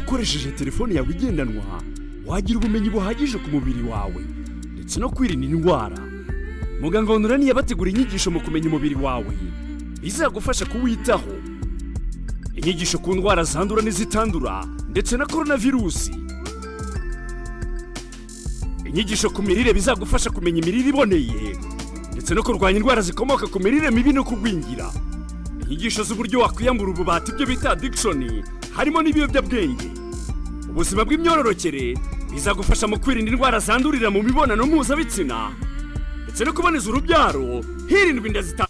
ukoresheje telefone yawe igendanwa wagira ubumenyi buhagije ku mubiri wawe ndetse no kwirinda indwara. Muganga Honorani yabategura inyigisho mu kumenya umubiri wawe bizagufasha kuwitaho. Inyigisho ku ndwara zandura n'izitandura ndetse na coronavirus. Inyigisho ku mirire bizagufasha kumenya imirire iboneye ndetse no kurwanya indwara zikomoka ku mirire mibi no kugwingira. Inyigisho z'uburyo wakwiyambura ububata ibyo bita addiction harimo n'ibiyobyabwenge. Ubuzima bw'imyororokere bizagufasha mu kwirinda indwara zandurira mu mibonano mpuzabitsina ndetse no kuboneza urubyaro hirindwa inda zita.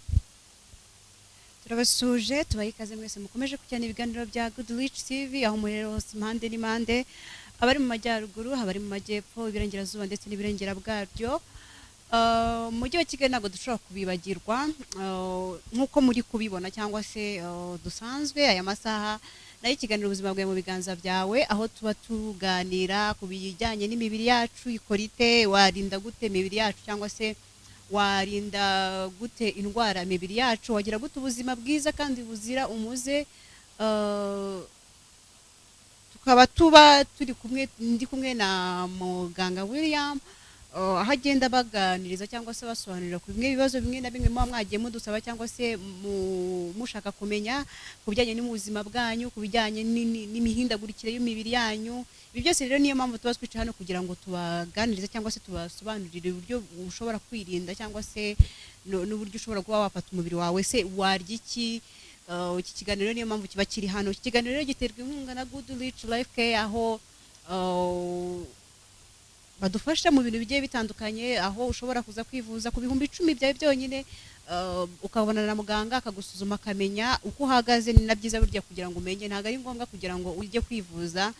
Turabasuje tubaye ikaze mwese mukomeje kujyana ibiganiro bya Good Rich TV aho murero hose impande n'impande, abari mu majyaruguru, abari mu majyepfo, ibirengerazuba ndetse n'ibirengera bwaryo. Mujyi wa Kigali ntabwo dushobora kubibagirwa nk'uko muri kubibona cyangwa se dusanzwe aya masaha nayo ikiganiro ubuzima bwawe mu biganza byawe, aho tuba tuganira ku bijyanye n'imibiri yacu ikora ite, warinda gute imibiri yacu cyangwa se warinda gute indwara imibiri yacu, wagira gute ubuzima bwiza kandi buzira umuze. Tukaba ndi kumwe na muganga William aho agenda baganiriza cyangwa se basobanurira ku bimwe bibazo bimwe na bimwe muba mwagiye mudusaba cyangwa se mushaka kumenya ku bijyanye n'ubuzima bwanyu, ku bijyanye n'imihindagurikire y'imibiri yanyu. Ibi byose rero niyo mpamvu tuba twicaye hano kugira ngo tubaganirize cyangwa se tubasobanurire uburyo ushobora kwirinda cyangwa se n'uburyo ushobora kuba wafata umubiri wawe, se warya iki. Iki kiganiro niyo mpamvu kiba kiri hano. Iki kiganiro rero giterwa inkunga na Good Rich Life Care, aho badufasha mu bintu bigiye bitandukanye, aho ushobora kuza kwivuza ku bihumbi 10 byawe byonyine, ukabona na muganga akagusuzuma akamenya uko uhagaze. Ni na byiza burya kugira ngo umenye, ntabwo ari ngombwa kugira ngo ujye kwivuza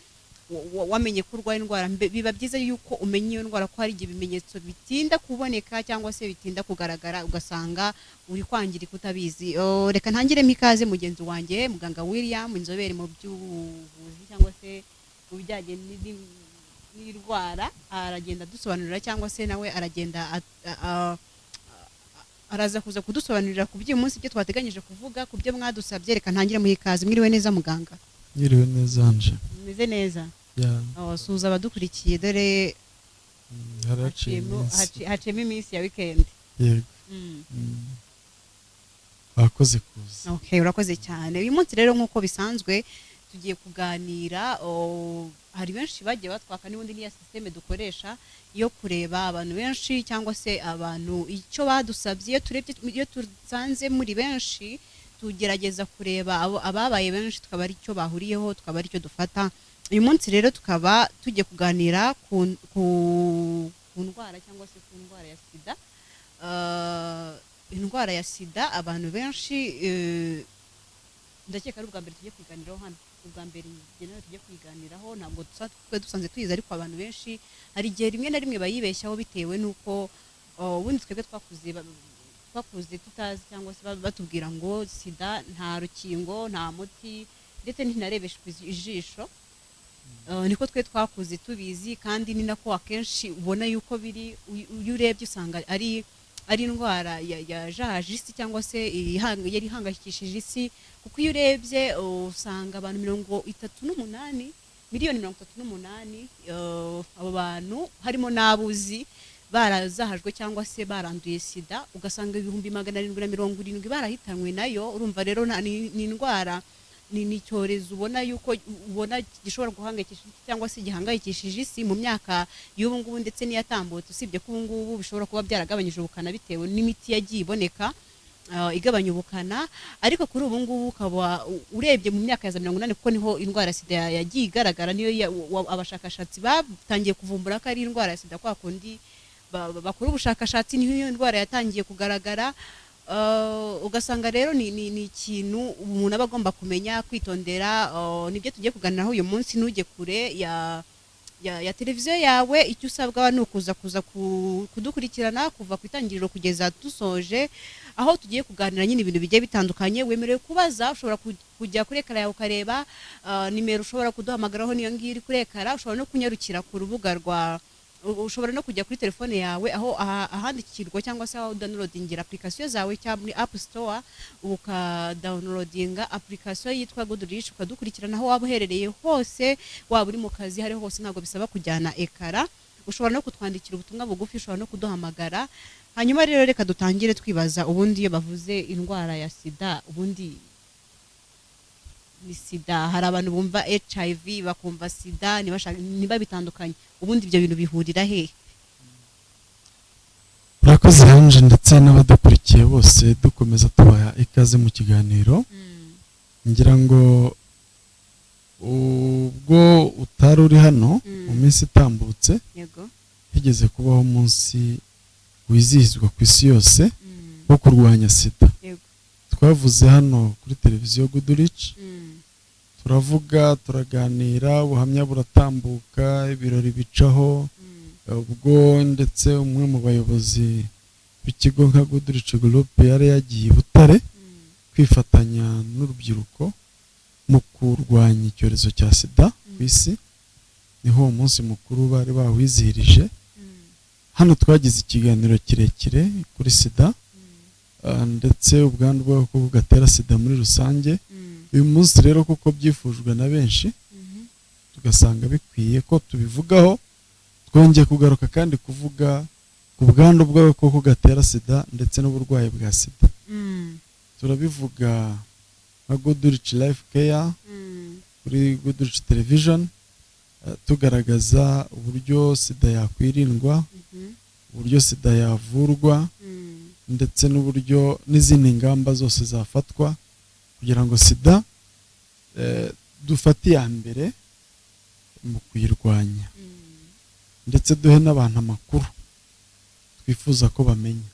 wamenye ko urwaye indwara. Biba byiza yuko umenya iyo ndwara ko hari igihe ibimenyetso bitinda kuboneka cyangwa se bitinda kugaragara ugasanga uri kwangirika utabizi. Reka ntangiremo ikaze mugenzi wanjye muganga William, inzobere mu by'ubuvuzi cyangwa se mu bijyanye n'indwara, aragenda dusobanurira cyangwa se nawe aragenda araza kuza kudusobanurira ku by'uyu munsi ibyo twateganyije kuvuga, ku byo mwadusabye. Reka ntangire mu ikaze. Mwiriwe neza muganga? Mwiriwe neza Anje. Meze neza? Suza abadukurikiye, dore haciyemo iminsi ya weekend. Yego. Wakoze kuza. Okay, urakoze cyane. Uyu munsi rero nk'uko bisanzwe tugiye kuganira, hari benshi bagiye batwaka n'ubundi niya systeme dukoresha yo kureba abantu benshi cyangwa se abantu icyo badusabye. Iyo tusanze muri benshi tugerageza kureba ababaye benshi tukaba ari cyo bahuriyeho, tukaba ari cyo dufata. Uyu munsi rero tukaba tugiye kuganira ku ndwara cyangwa se ku ndwara ya sida. Indwara ya sida abantu benshi ndakeka ari ubwa mbere tugiye kwiganiraho hano, ubwa mbere ngenewe tugiye kwiganiraho. Ntabwo dusanze tuyizi, ariko abantu benshi hari igihe rimwe na rimwe bayibeshyaho bitewe n'uko ubundi twebwe twakuze tutazi cyangwa se batubwira ngo sida nta rukingo, nta muti ndetse ntinarebeshwe ijisho. Niko twe twakuze tubizi, kandi ni nako akenshi ubona yuko biri. Iyo urebye usanga ari indwara yajaje isi cyangwa se yari ihangayikishije isi, kuko iyo urebye usanga abantu miliyoni 38 abo bantu harimo n'abuzi barazahajwe cyangwa se baranduye sida, ugasanga 770 barahitanywe nayo. Urumva rero ni indwara, ni icyorezo ubona gishobora guhangayikisha cyangwa se gihangayikishije isi mu myaka y'ubu ngubu ndetse n'iyatambutse, usibye ko ubu ngubu bishobora kuba byaragabanyije ubukana bitewe n'imiti yagiye iboneka igabanya ubukana. Ariko kuri ubu ngubu ukaba urebye mu myaka ya 80 kuko niho indwara ya sida yagiye igaragara, niyo abashakashatsi batangiye kuvumbura ko ari indwara ya sida. Kwa kundi bakora ubushakashatsi niho iyo ndwara yatangiye kugaragara. Ugasanga rero ni ikintu umuntu aba agomba kumenya, kwitondera. Nibyo tugiye kuganiraho uyu munsi. Ntujye kure ya televiziyo yawe, icyo usabwa ni ukuza kudukurikirana kuva ku itangiriro kugeza dusoje, aho tugiye kuganira nyine ibintu bigiye bitandukanye. Wemerewe kubaza, ushobora kujya kuri ekara yawe ukareba nimero ushobora kuduhamagaraho, niyo ngiyo iri kuri ekara. Ushobora no kunyarukira ku rubuga ushobora no kujya kuri telefone yawe aho ahandikirwa cyangwa se aho downloadingira application zawe cyangwa muri App Store ukadownloadinga application yitwa Goodreach ukadukurikirana aho waba uherereye hose, waba uri mu kazi hari hose, ntabwo bisaba kujyana ekara. Ushobora no kutwandikira ubutumwa bugufi, ushobora no kuduhamagara. Hanyuma rero reka dutangire twibaza, ubundi iyo bavuze indwara ya sida, ubundi ni sida, hari abantu bumva HIV bakumva sida niba bitandukanye, ubundi ibyo bintu bihurira hehe? Murakoze Ange ndetse n'abadukurikiye bose, dukomeza tubaha ikaze mu kiganiro. Ngira ngo ubwo utari uri hano mu minsi itambutse, yego, higeze kubaho umunsi wizihizwa ku isi yose wo kurwanya sida. yego, Twavuze hano kuri televiziyo Goodreach, turavuga turaganira, ubuhamya buratambuka, ibirori bicaho, ubwo ndetse umwe mu bayobozi b'ikigo nka Goodreach Group yari yagiye i Butare kwifatanya n'urubyiruko mu kurwanya icyorezo cya sida ku isi. Niho uwo munsi mukuru bari bawizihirije. Hano twagize ikiganiro kirekire kuri sida ndetse ubwandu bw'agakoko gatera sida muri rusange. Uyu munsi rero kuko byifujwe na benshi, tugasanga bikwiye ko tubivugaho, twongeye kugaruka kandi kuvuga ku bwandu bw'agakoko gatera sida ndetse n'uburwayi bwa sida. Turabivuga nka Goodreach Life Care kuri Goodreach Television, tugaragaza uburyo sida yakwirindwa, uburyo sida yavurwa, ndetse n'uburyo n'izindi ngamba zose zafatwa kugira ngo sida dufate iya mbere mu kuyirwanya, ndetse duhe n'abantu amakuru twifuza ko bamenya,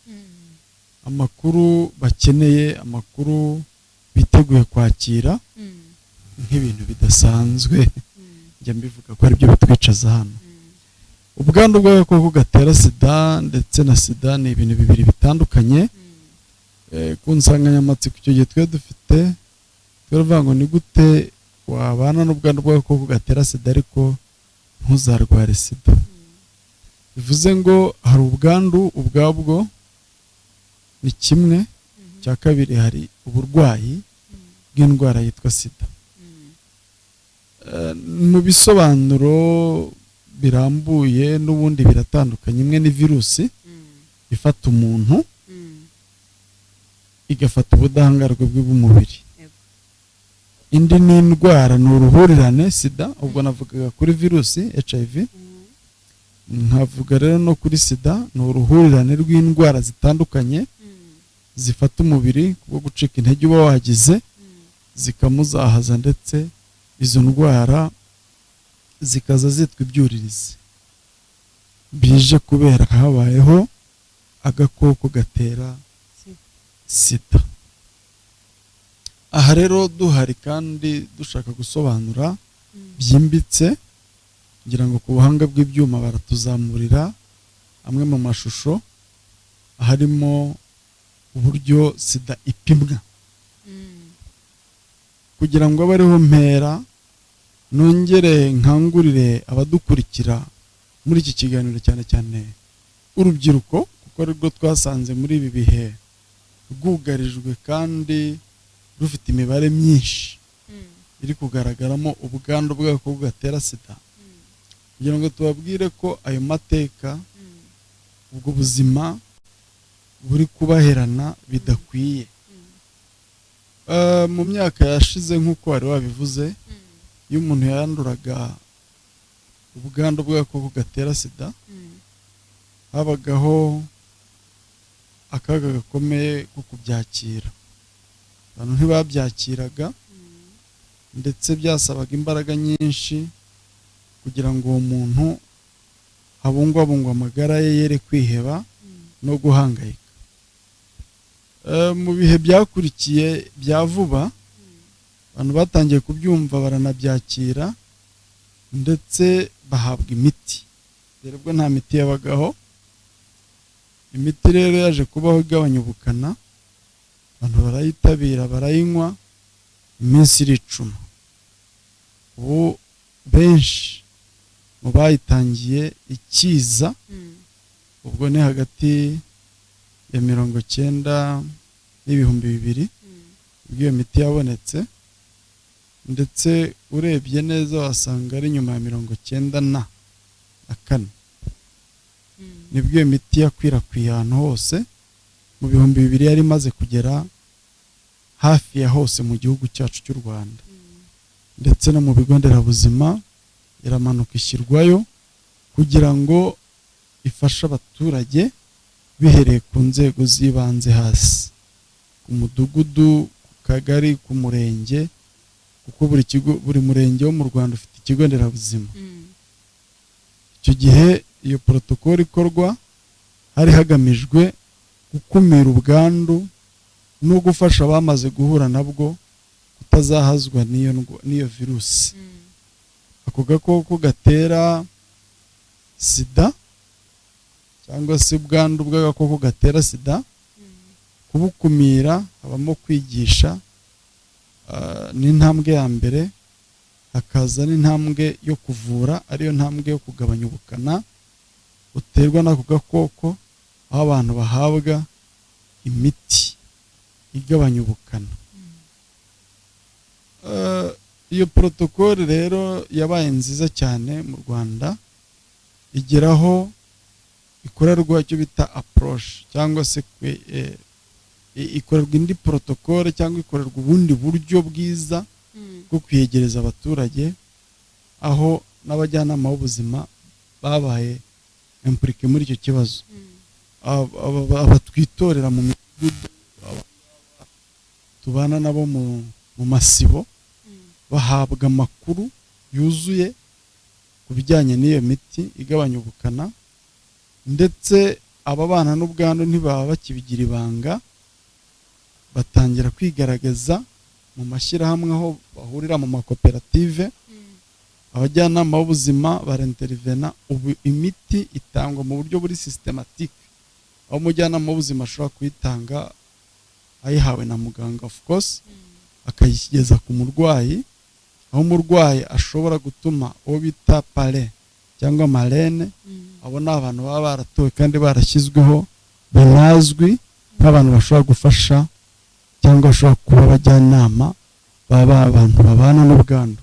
amakuru bakeneye, amakuru biteguye kwakira nk'ibintu bidasanzwe. Njya mbivuga ko ari byo bitwicaza hano. Ubwandu bw'agakoko gatera sida ndetse na sida ni ibintu bibiri bitandukanye. Ku nsanganyamatsiko icyo gihe twe dufite, turavuga ngo ni gute wabana n'ubwandu bw'agakoko gatera sida ariko ntuzarware sida. Bivuze ngo hari ubwandu ubwabwo ni kimwe, cya kabiri hari uburwayi bw'indwara yitwa sida. Mu bisobanuro birambuye n'ubundi biratandukanye. Imwe ni virusi ifata umuntu igafata ubudahangarwa bw'umubiri. Indi ni indwara, ni uruhurirane sida, ubwo navugaga kuri virusi HIV, nkavuga rero no kuri sida, ni uruhurirane rw'indwara zitandukanye zifata umubiri kubwo gucika intege uba wagize zikamuzahaza, ndetse izo ndwara zikaza zitwa ibyuririzi, bije kubera habayeho agakoko gatera sida. Aha rero duhari kandi dushaka gusobanura byimbitse, ngira ngo ku buhanga bw'ibyuma baratuzamurira amwe mu mashusho harimo uburyo sida ipimwa, kugira ngo abe ariho mpera nongere nkangurire abadukurikira muri iki kiganiro, cyane cyane urubyiruko, kuko aribwo twasanze muri ibi bihe rwugarijwe kandi rufite imibare myinshi iri kugaragaramo ubwandu bw'agakoko gatera sida, kugira ngo tubabwire ko ayo mateka, ubwo buzima buri kubaherana bidakwiye. Mu myaka yashize nk'uko wari wabivuze, iyo umuntu yanduraga ubwandu bw'agakoko gatera sida, habagaho akaga gakomeye ko kubyakira. Abantu ntibabyakiraga, ndetse byasabaga imbaraga nyinshi kugira ngo uwo muntu habungwabungwa amagara ye, yere kwiheba no guhangayika. Mu bihe byakurikiye bya vuba, abantu batangiye kubyumva baranabyakira, ndetse bahabwa imiti. Rero ubwo nta miti yabagaho, imiti rero yaje kubaho igabanya ubukana, abantu barayitabira barayinywa, iminsi iricuma. Ubu benshi mu bayitangiye ikiza ubwo ni hagati ya 90 n'ibihumbi 2000 iyo miti yabonetse ndetse urebye neza wasanga ari nyuma ya 94 nibwo iyo miti yakwirakwiye ahantu hose mu bihumbi 2000 yari imaze kugera hafi ya hose mu gihugu cyacu cy'u Rwanda ndetse no mu bigo nderabuzima iramanuka ishyirwayo kugira ngo ifashe abaturage bihereye ku nzego z'ibanze hasi ku mudugudu ku kagari ku murenge kuko buri murenge wo mu Rwanda ufite ikigo nderabuzima icyo gihe iyo protokoli ikorwa hari hagamijwe gukumira ubwandu no gufasha abamaze guhura nabwo kutazahazwa n'iyo virusi ako gakoko gatera sida cyangwa se ubwandu bw'agakoko gatera sida kubukumira habamo kwigisha n'intambwe ya mbere hakaza n'intambwe yo kuvura ariyo ntambwe yo kugabanya ubukana buterwa n'ako gakoko aho abantu bahabwa imiti igabanya ubukana iyo protokoli rero yabaye nziza cyane mu Rwanda igeraho ikorerwa icyo bita approach cyangwa se ikorerwa indi protokole cyangwa ikorerwa ubundi buryo bwiza bwo kwiyegereza abaturage aho n'abajyanama b'ubuzima babaye impliqué muri icyo kibazo abatwitorera mu midugudu tubana nabo mu masibo bahabwa amakuru yuzuye ku bijyanye n'iyo miti igabanya ubukana ndetse aba bana n'ubwandu ntibaba bakibigira ibanga batangira kwigaragaza mu mashyirahamwe aho bahurira mu makoperative abajyanama b'ubuzima barintervena ubu imiti itangwa mu buryo buri systematique aho umujyanama w'ubuzima ashobora kuyitanga ayihawe na muganga of course akayigeza ku murwayi aho umurwayi ashobora gutuma uwo bita pare cyangwa marene abo ni abantu baba baratowe kandi barashyizweho banazwi nk'abantu bashobora gufasha cyangwa bashobora kuba abajyanama baba abantu babana n'ubwandu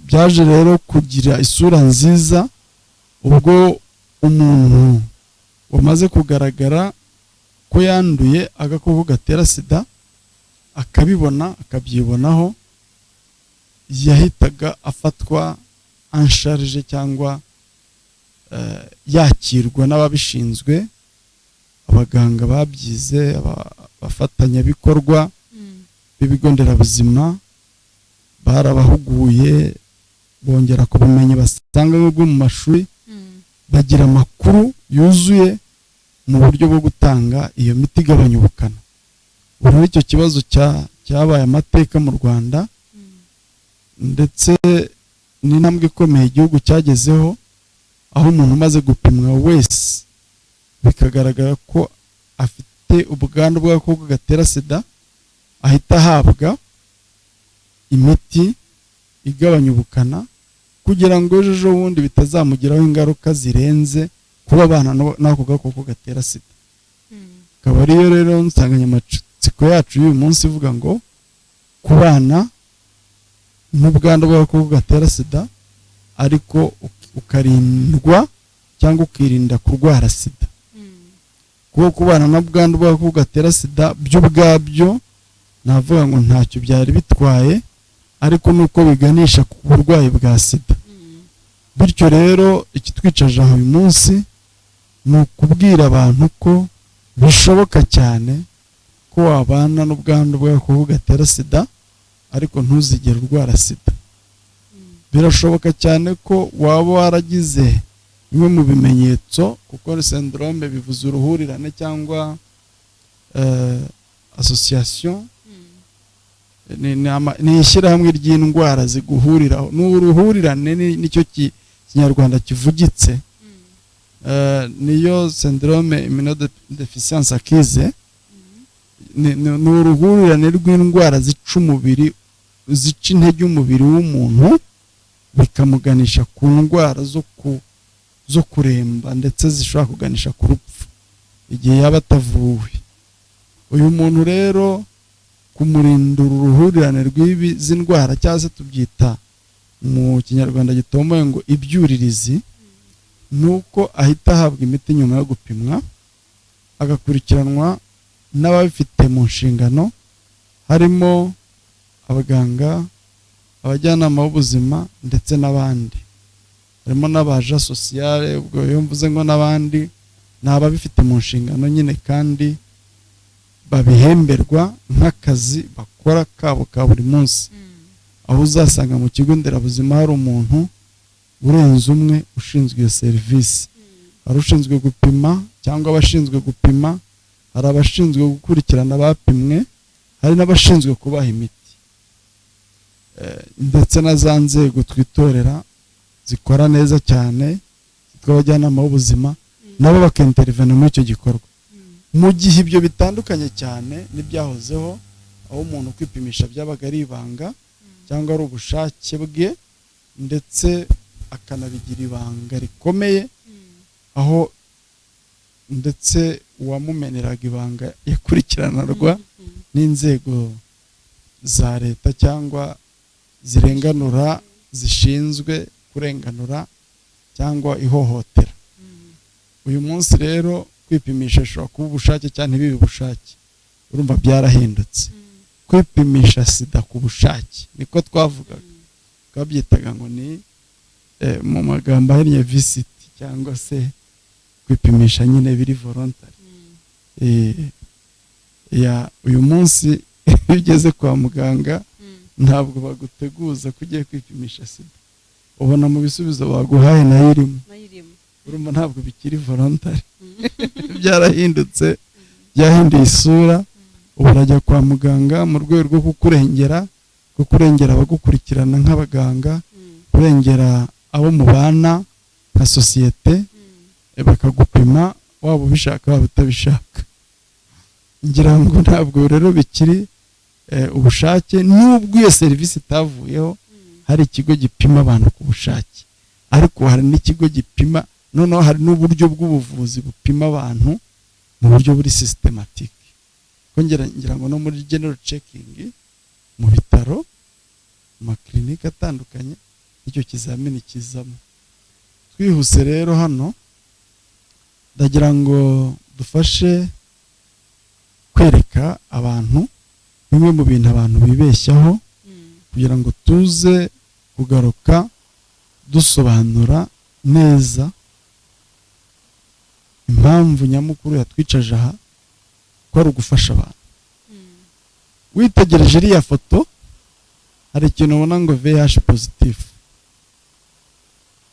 byaje rero kugira isura nziza ubwo umuntu wamaze kugaragara ko yanduye agakoko gatera sida akabibona akabyibonaho yahitaga afatwa en charge cyangwa yakirwa n'ababishinzwe abaganga babyize abafatanyabikorwa b'ibigo nderabuzima barabahuguye bongera ku bumenyi basanga bwo mu mashuri bagira amakuru yuzuye mu buryo bwo gutanga iyo miti igabanya ubukana ubu icyo kibazo cyabaye amateka mu Rwanda ndetse n'intambwe ikomeye igihugu cyagezeho aho umuntu umaze gupimwa wese bikagaragara ko afite ubwandu bw'agakoko gatera sida ahita ahabwa imiti igabanya ubukana kugira ngo ejo bundi bitazamugiraho ingaruka zirenze kuba abana n'ako gakoko gatera sida akaba ariyo rero nsanganyamatsiko yacu y'uyu munsi ivuga ngo ku bana n'ubwandu bw'agakoko gatera sida ariko ukarindwa cyangwa ukirinda kurwara sida kuko kubana n'ubwandu bw'agakoko gatera sida by'ubwabyo navuga ngo ntacyo byari bitwaye ariko nuko biganisha ku burwayi bwa sida bityo rero ikitwicaje aho uyu munsi ni ukubwira abantu ko bishoboka cyane ko wabana n'ubwandu bw'agakoko gatera sida ariko ntuzigere urwara sida birashoboka cyane ko waba waragize bimwe mu bimenyetso kuko syndrome bivuze uruhurirane cyangwa association ni ishyirahamwe ry'indwara ziguhuriraho n'uruhurirane nicyo kinyarwanda kivugitse niyo syndrome immunodeficience acquise ni uruhurirane rw'indwara zica umubiri zica intege umubiri w'umuntu bikamuganisha ku ndwara zo kuremba ndetse zishobora kuganisha ku rupfu igihe yaba atavuwe. Uyu muntu rero kumurindura uruhurirane rw'izi ndwara cyangwa se tubyita mu kinyarwanda gitomboye ngo ibyuririzi, nuko ahita ahabwa imiti nyuma yo gupimwa, agakurikiranwa n'ababifite mu nshingano, harimo abaganga, abajyanama b'ubuzima ndetse n'abandi, harimo n'abaja sosiyale. Ubwo iyo mvuze ngo n'abandi ni ababifite mu nshingano nyine kandi babihemberwa nk'akazi bakora kabo ka buri munsi. Aho uzasanga mu kigo nderabuzima hari umuntu urenze umwe ushinzwe iyo serivisi. Hari ushinzwe gupima cyangwa abashinzwe gupima, hari abashinzwe gukurikirana abapimwe, hari n'abashinzwe kubaha imiti, ndetse na za nzego twitorera zikora neza cyane zitwa abajyanama b'ubuzima, nabo bakintervene muri icyo gikorwa. Mu gihe ibyo bitandukanye cyane n'ibyahozeho, aho umuntu kwipimisha byabaga ari ibanga cyangwa ari ubushake bwe, ndetse akanabigira ibanga rikomeye, aho ndetse uwamumeneraga ibanga yakurikiranarwa n'inzego za leta cyangwa zirenganura, zishinzwe kurenganura cyangwa ihohotera. Uyu munsi rero kwipimisha ashobora kuba ubushake cyangwa ntibibe ubushake, urumva byarahindutse. Kwipimisha sida ku bushake niko twavugaga, twabyitaga ngo ni mu magambo ahinnye visit, cyangwa se kwipimisha nyine biri voluntary. Uyu munsi iyo ugeze kwa muganga ntabwo baguteguza ko ugiye kwipimisha sida, ubona mu bisubizo baguhaye nayo irimo, urumva ntabwo bikiri voluntary. Byarahindutse, byahinduye isura. Ubu urajya kwa muganga mu rwego rwo kukurengera, abagukurikirana nk'abaganga, kurengera abo mubana nka sosiyete, bakagupima waba ubishaka waba utabishaka. Ngira ngo ntabwo rero bikiri ubushake, nubwo iyo serivisi itavuyeho. Hari ikigo gipima abantu ku bushake, ariko hari n'ikigo gipima, noneho hari n'uburyo bw'ubuvuzi bupima abantu mu buryo buri systematic. Ngira ngo no muri general checking mu bitaro, mu maklinike atandukanye, icyo kizamini kizamo. Twihuse rero hano ndagira ngo dufashe kwereka abantu bimwe mu bintu abantu bibeshyaho, kugira ngo tuze kugaruka dusobanura neza impamvu nyamukuru yatwicaje aha ko ari ugufasha abantu. Witegereje iriya foto hari ikintu ubona ngo VIH positive.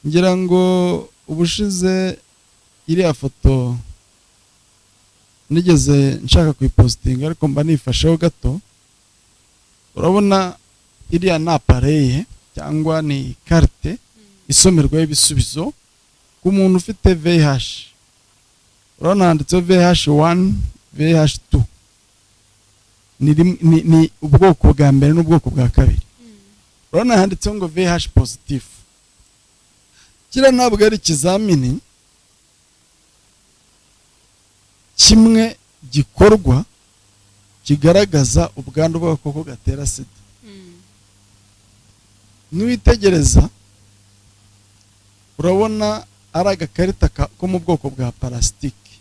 Ngira ngo ubushize iriya foto nigeze nshaka kuyipositinga, ariko mba nifasheho gato. Urabona iriya ni apareye cyangwa ni carte isomerwaho ibisubizo ku muntu ufite VIH. Urabona handitseho VIH1, VIH2. Ni ubwoko bwa mbere n'ubwoko bwa kabiri. Urabona handitseho ngo VIH positive. Kira ntabwo ari ikizamini kimwe gikorwa kigaragaza ubwandu bw'agakoko gatera sida. Niwitegereza urabona ari agakarita ko mu bwoko bwa parasitike.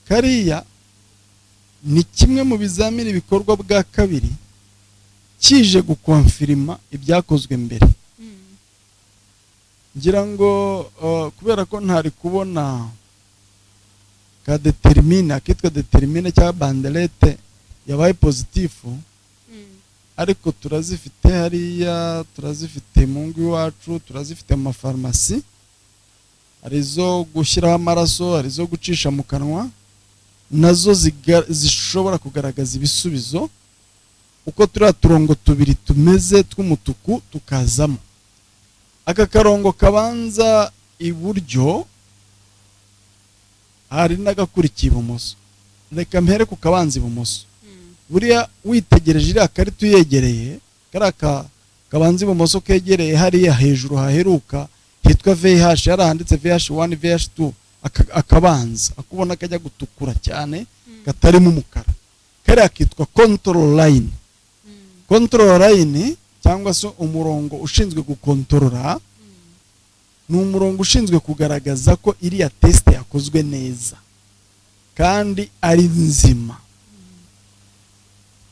Kariya ni kimwe mu bizamini bikorwa bwa kabiri kije gukonfirima ibyakozwe mbere. Ngira ngo kubera ko ntari kubona ka determine, akitwa determine cyangwa bandelete yabaye positifu, ariko turazifite hariya, turazifite mu ngo iwacu, turazifite mu mafarumasi. Hari izo gushyiraho amaraso, hari izo gucisha mu kanwa, nazo zishobora kugaragaza ibisubizo uko turiya turongo tubiri tumeze tw'umutuku tukazamo. Aka karongo kabanza iburyo hari n'agakurikiye ibumoso. Reka mpere ku kabanza ibumoso. Buriya witegereje iriya karita uyegereye, kabanza ibumoso kegereye hariya hejuru haheruka hitwa VH, yarahanditse VH1 VH2, akabanza akubona kajya gutukura cyane katarimo umukara, kariya kitwa control line. Control line cyangwa se umurongo ushinzwe gukontorora, ni umurongo ushinzwe kugaragaza ko iriya test yakozwe neza kandi ari nzima.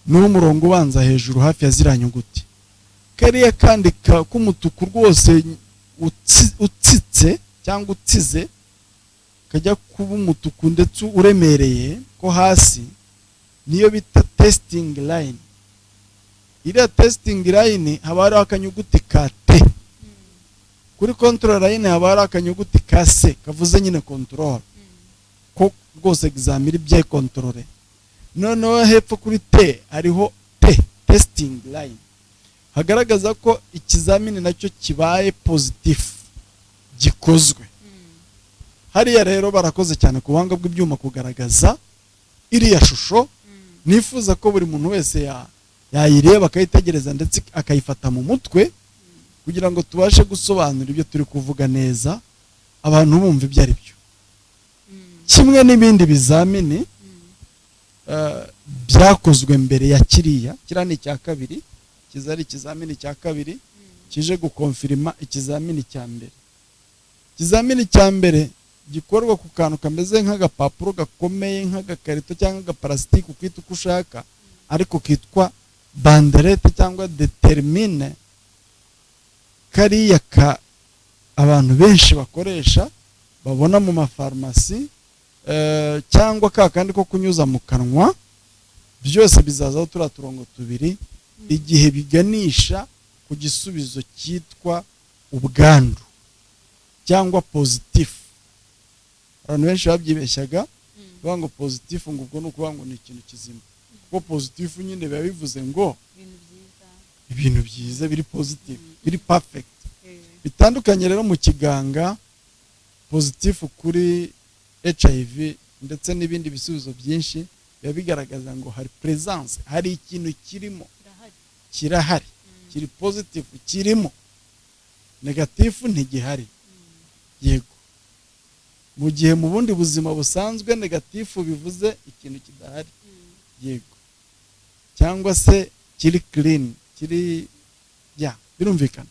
Ni umurongo ubanza hejuru hafi ya ziriya nyuguti. Kariya kandi k'umutuku rwose utsitse cyangwa utsize kajya kuba umutuku ndetse uremereye ko hasi, niyo bita testing line. Iriya testing line haba hariho akanyuguti ka T, kuri control line haba hariho akanyuguti ka C kavuze nyine control, ko rwose examine bya controle. Noneho hepfo kuri T hariho T, testing line, hagaragaza ko ikizamini nacyo kibaye positive, gikozwe. Hariya rero barakoze cyane ku buhanga bw'ibyuma kugaragaza iriya shusho. Nifuza ko buri muntu wese yayireba akayitegereza ndetse akayifata mu mutwe kugira ngo tubashe gusobanura ibyo turi kuvuga neza, abantu bumva ibyo ari byo. Kimwe n'ibindi bizamini byakozwe mbere ya kiriya ni icya kabiri, kizari ikizamini cya kabiri kije gukonfirima ikizamini cya mbere. Ikizamini cya mbere gikorwa ku kantu kameze nk'agapapuro gakomeye nk'agakarito cyangwa agaparasitike ukita uko ushaka, ariko kitwa banderete cyangwa determine. Kariya abantu benshi bakoresha babona mu mafarumasi, cyangwa kandi ko kunyuza mu kanwa, byose bizazaho turiya turongo tubiri igihe biganisha ku gisubizo cyitwa ubwandu cyangwa positif. Abantu benshi babyibeshyaga bavuga ngo positif ngo ubwo nukuvuga ngo ni ikintu kizima, kuko positif nyine biba bivuze ngo ibintu byiza biri positif, biri perfect. Bitandukanye rero mu kiganga, positif kuri HIV ndetse n'ibindi bisubizo byinshi biba bigaragaza ngo hari presence, hari ikintu kirimo, kirahari, kiri positive kirimo, negative ntigihari. Yego, mu gihe mu bundi buzima busanzwe negative bivuze ikintu kidahari. Yego, cyangwa se kiri clean, kiri birumvikana.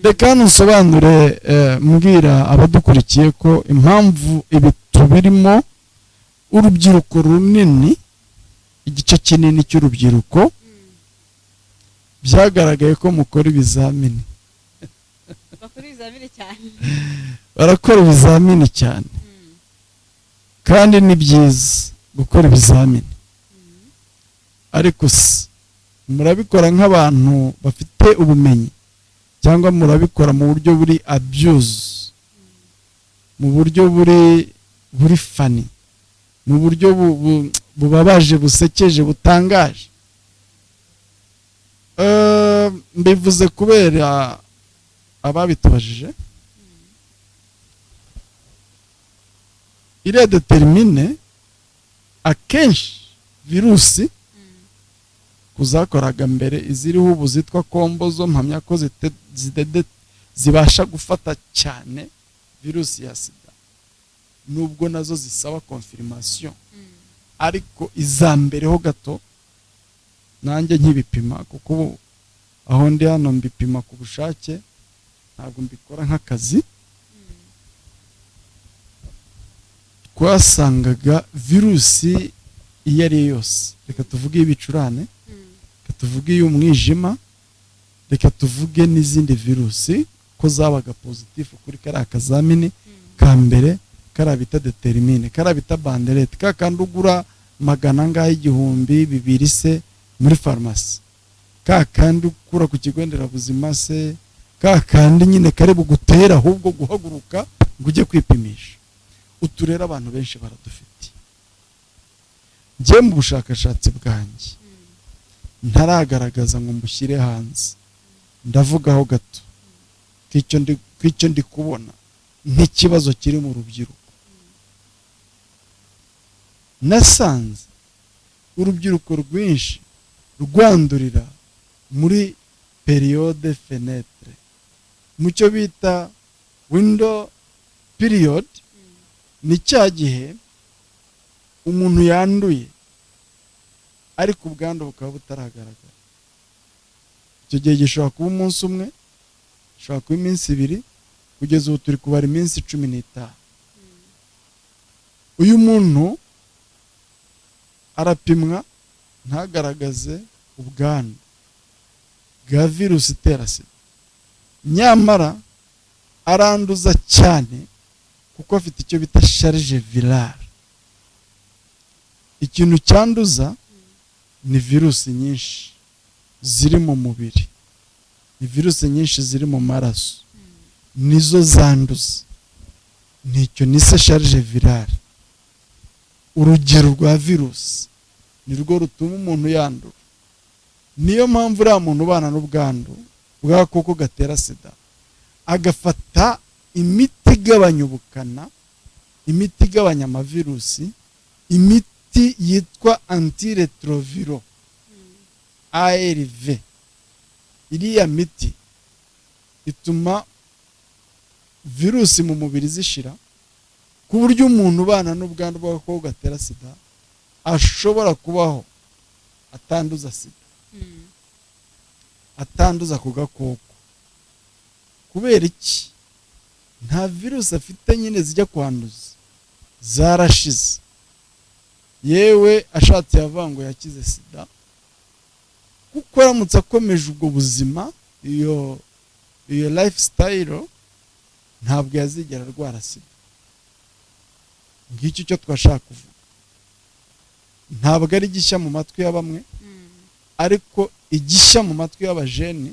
Reka nsobanure mbwira abadukurikiye ko impamvu ibi tubirimo urubyiruko runini, igice kinini cy'urubyiruko byagaragaye ko mukora ibizamini. Barakora ibizamini cyane, kandi ni byiza gukora ibizamini, ariko murabikora nk'abantu bafite ubumenyi cyangwa murabikora mu buryo buri abuse, mu buryo buri funny, mu buryo bubabaje, busekeje, butangaje? Mbivuze kubera ababitubajije. Iriya determine akenshi virusi kuzakoraga mbere iziriho ubu zitwa kombo zo mpamya ko zibasha gufata cyane virusi ya sida, nubwo nazo zisaba confirmation, ariko izambereho gato nanjye nkibipima, kuko aho ndi hano mbipima ku bushake, ntabwo mbikora nk'akazi. Twasangaga virusi iyo ari yose, reka tuvuge ibicurane, reka tuvuge iy'umwijima, reka tuvuge n'izindi virusi, ko zabaga positif kuri kariya kazamini ka mbere, kariya bita determine, kariya bita banderete, kakandi ugura 100,000 se muri farumasi, kakandi ukura ku kigo nderabuzima se, kakandi nyine kare bugutera ahubwo guhaguruka ngo ujye kwipimisha. Uturera abantu benshi baradufite. Njye mu bushakashatsi bwanjye ntaragaragaza ngo mbushyire hanze, ndavugaho gato kw'icyo ndi kubona nk'ikibazo kiri mu rubyiruko. Nasanze urubyiruko rwinshi rwandurira muri periode fenetre mu cyo bita window period. Ni cya gihe umuntu yanduye ariko ubwandu bukaba butaragaragara. Icyo gihe gishobora kuba umunsi umwe, gishobora kuba iminsi ibiri, kugeza ubu turi kubara iminsi 15. Uyu muntu arapimwa ntagaragaze ubwandu bwa virusi itera sida, nyamara aranduza cyane kuko afite icyo bita charge virale. Ikintu cyanduza ni virusi nyinshi ziri mu mubiri, ni virusi nyinshi ziri mu maraso, nizo zanduza. Nicyo nise charge virale. Urugero rwa virusi nirwo rutuma umuntu yandura. Niyo mpamvu uriya muntu ubana n'ubwandu bw'agakoko gatera sida agafata imiti igabanya ubukana, imiti igabanya amavirusi, imiti yitwa antiretroviro ARV. Iriya miti ituma virusi mu mubiri zishira, ku buryo umuntu ubana n'ubwandu bw'agakoko gatera sida ashobora kubaho atanduza sida, atanduza ku gakoko. Kubera iki? Nta virusi afite nyine zijya kwanduza, zarashize. Yewe ashatse yavuga ngo yakize sida, kuko aramutse akomeje ubwo buzima, iyo lifestyle, ntabwo yazigera arwara sida. Ngicyo cyo twashaka kuvuga. Ntabwo ari gishya mu matwi ya bamwe, ariko igishya mu matwi y'abajeni.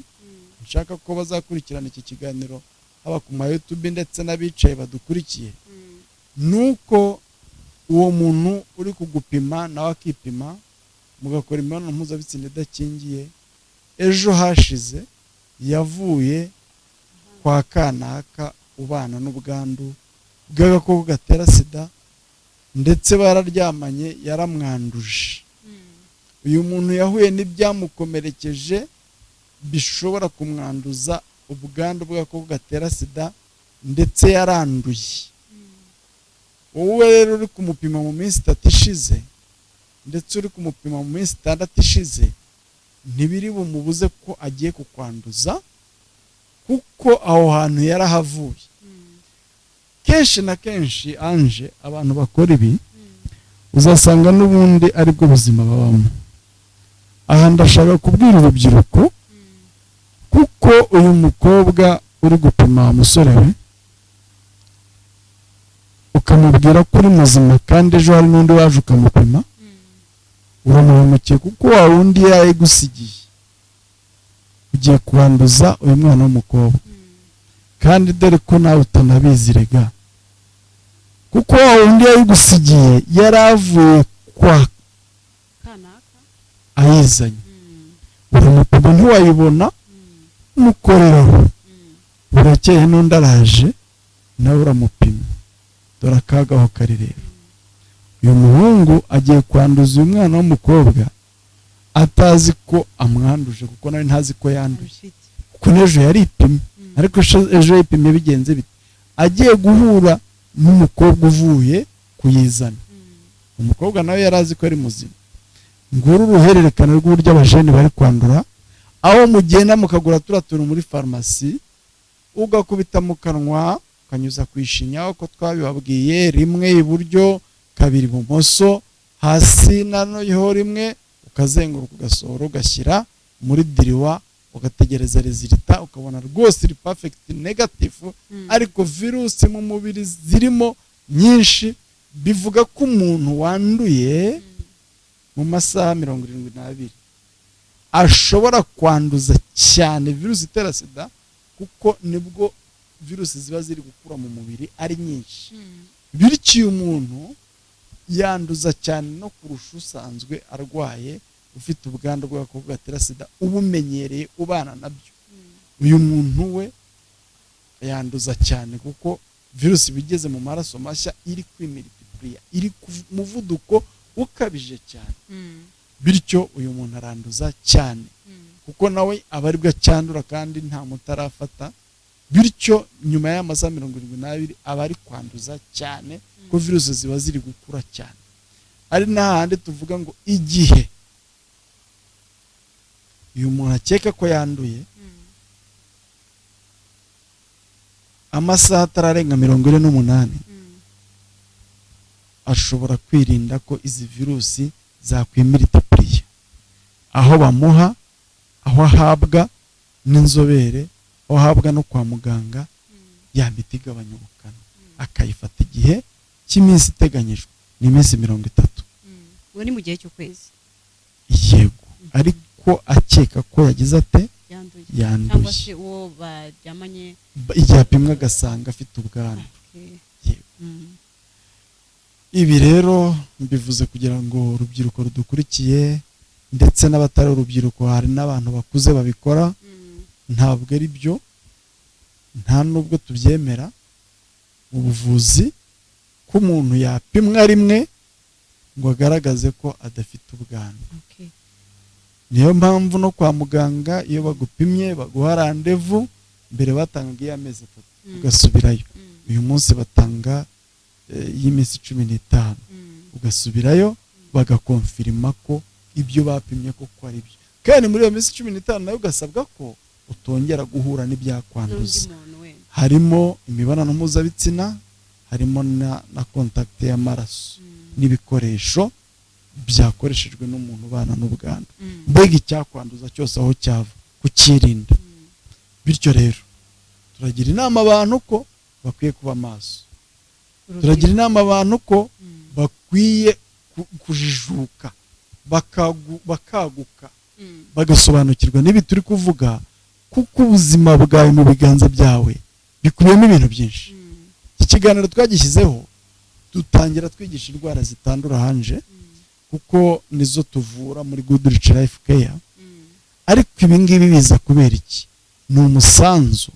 Nshaka ko bazakurikirana iki kiganiro haba ku ma YouTube ndetse n'abicaye badukurikiye, nuko uwo muntu uri kugupima nawe akipima, mugakora imibonano mpuzabitsina idakingiye, ejo hashize yavuye kwa kanaka ubana n'ubwandu bw'agakoko gatera sida, ndetse bararyamanye yaramwanduje. Uyu muntu yahuye n'ibyamukomerekeje bishobora kumwanduza ubwandu bw'agakoko gatera sida, ndetse yaranduye. Wowe rero uri kumupima mu minsi 3 ishize, ndetse uri kumupima mu minsi 6 ishize, ntibiri bumubuze ko agiye kukwanduza, kuko aho hantu yarahavuye. Kenshi na kenshi anje abantu bakora ibi uzasanga n'ubundi aribwo buzima babamo. Aha ndashaka kubwira urubyiruko, kuko uyu mukobwa uri gupima umusore we ukamubwira ko uri muzima, kandi ejo hari n'undi waje ukamupima, uramuhemukiye, kuko wa wundi yayigusigiye ugiye kwanduza uyu mwana w'umukobwa. Kandi dore ko nawe utanabizi rega, kuko wa wundi yayigusigiye yaravuye kwa kanaka ayizanye. Uramupima ntiwayibona, mukoreraho, burakeye n'undi araje nawe uramupima. Dore akagaho kari rero. Uyu muhungu agiye kwanduza uyu mwana w'umukobwa atazi ko amwanduje, kuko nawe ntazi ko yanduye, kuko n'ejo yaripimye. Ariko ejo yipimye bigenze bite? Agiye guhura n'umukobwa uvuye kuyizana. Umukobwa nawe yarazi ko ari muzima. Nguru uruhererekane rw'uburyo abajene bari kwandura, aho mugenda mukagura turatuntu muri farumasi, ugakubita mu kanwa, ukanyuza ku ishinya uko twabibabwiye, rimwe iburyo, kabiri ibumoso, hasi nanoyeho rimwe, ukazenguruka ugasohora ugashyira muri diriwa, ugategereza resulta, ukabona rwose iri perfect negative, ariko virusi mu mubiri zirimo nyinshi. Bivuga ko umuntu wanduye mu masaha 72 ashobora kwanduza cyane virusi itera sida, kuko nibwo virusi ziba ziri gukura mu mubiri ari nyinshi. Bityo umuntu yanduza cyane no kurusha usanzwe arwaye, ufite ubwandu bw'agakoko gatera sida, ubumenyereye ubana nabyo. Uyu muntu we yanduza cyane, kuko virusi bigeze mu maraso mashya iri kwimultiplier, iri ku muvuduko ukabije cyane. Bityo uyu muntu aranduza cyane. kuko nawe aba aribwo acyandura kandi nta muti arafata, bityo nyuma y'amasaha 72 aba ari kwanduza cyane ko virusi ziba ziri gukura cyane. Ari n'ahandi tuvuga ngo igihe uyu muntu akeka ko yanduye amasaha atararenga 48 ashobora kwirinda ko izi virusi zakwimilitipuriye, aho bamuha, aho ahabwa n'inzobere, aho ahabwa no kwa muganga ya miti igabanya ubukana, akayifata igihe cy'iminsi iteganyijwe ni iminsi 30. uwo ni mu gihe cy'ukwezi. Yego, ariko akeka ko yagize ate yanduye cyangwa se uwo baryamanye igihe apimwa agasanga afite ubwandu. Ibi rero mbivuze kugira ngo urubyiruko rudukurikiye ndetse n'abatari urubyiruko, hari n'abantu bakuze babikora, ntabwo ari byo, nta nubwo tubyemera mu buvuzi ko umuntu yapimwa rimwe ngo agaragaze ko adafite ubwandu. Niyo mpamvu no kwa muganga iyo bagupimye baguha randevu, mbere batangaga y'amezi 3 ugasubirayo, uyu munsi batanga y'iminsi 15 ugasubirayo bagakonfirima ko ibyo bapimye koko ari byo, kandi muri iyo minsi 15 nayo ugasabwa ko utongera guhura n'ibyakwanduza. Harimo imibonano mpuzabitsina, harimo na contact y'amaraso n'ibikoresho byakoreshejwe n'umuntu ubana n'ubwandu. Mbega icyakwanduza cyose aho cyava kukirinda. Bityo rero turagira inama abantu ko bakwiye kuba maso, turagira inama abantu ko bakwiye kujijuka, bakaguka, bagasobanukirwa n'ibi turi kuvuga, kuko ubuzima bwawe mu biganza byawe bikubiyemo ibintu byinshi. Iki kiganiro twagishyizeho dutangira twigisha indwara zitandura hanje, kuko nizo tuvura muri Goodrich Life Care. Ariko ibi ngibi biza kubera iki? Ni umusanzu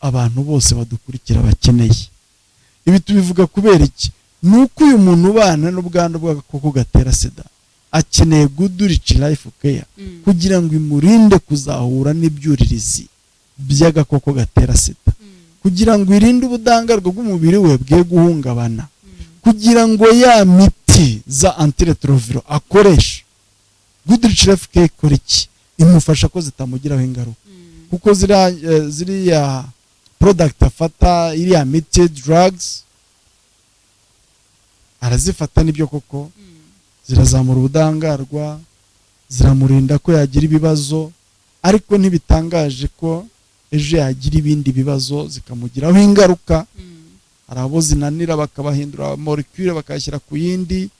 abantu bose badukurikira bakeneye. Ibi tubivuga kubera iki? Nuko uyu muntu ubana n'ubwandu bw'agakoko gatera sida akeneye Goodrich Life Care kugira ngo imurinde kuzahura n'ibyuririzi by'agakoko gatera sida, kugira ngo irinde ubudahangarwa bw'umubiri we bwe guhungabana, kugira ngo ya miti za antiretroviro akoresha Goodrich Life Care ikora iki? Imufasha ko zitamugiraho ingaruka, kuko ziriya product afata, iriya miti drugs arazifata n'ibyo koko zirazamura ubudahangarwa, ziramurinda ko yagira ibibazo, ariko ntibitangaje ko ejo yagira ibindi bibazo zikamugiraho ingaruka. Hari abo zinanira bakabahindura molecule bakashyira ku yindi,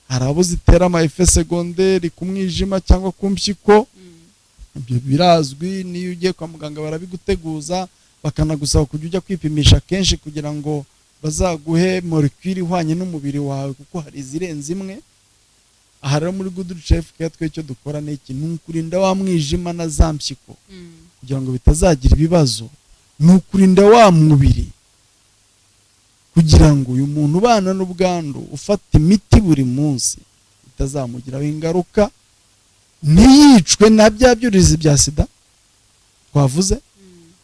hari abo zitera ama effet secondaire ku mwijima cyangwa ku mpyiko. Ibyo birazwi, niyo ugiye kwa muganga barabiguteguza, bakanagusaba kujya ujya kwipimisha kenshi kugira ngo bazaguhe molecule ihwanye n'umubiri wawe, kuko hari izirenze imwe. Aha rero muri Goodrich Life Care twe icyo dukora ni iki? Ni ukurinda wa mwijima na za mpyiko kugira ngo bitazagira ibibazo, ni ukurinda wa mubiri kugira ngo uyu muntu ubana n'ubwandu ufata imiti buri munsi bitazamugiraho ingaruka, ntiyicwe na bya byuririzi bya sida twavuze,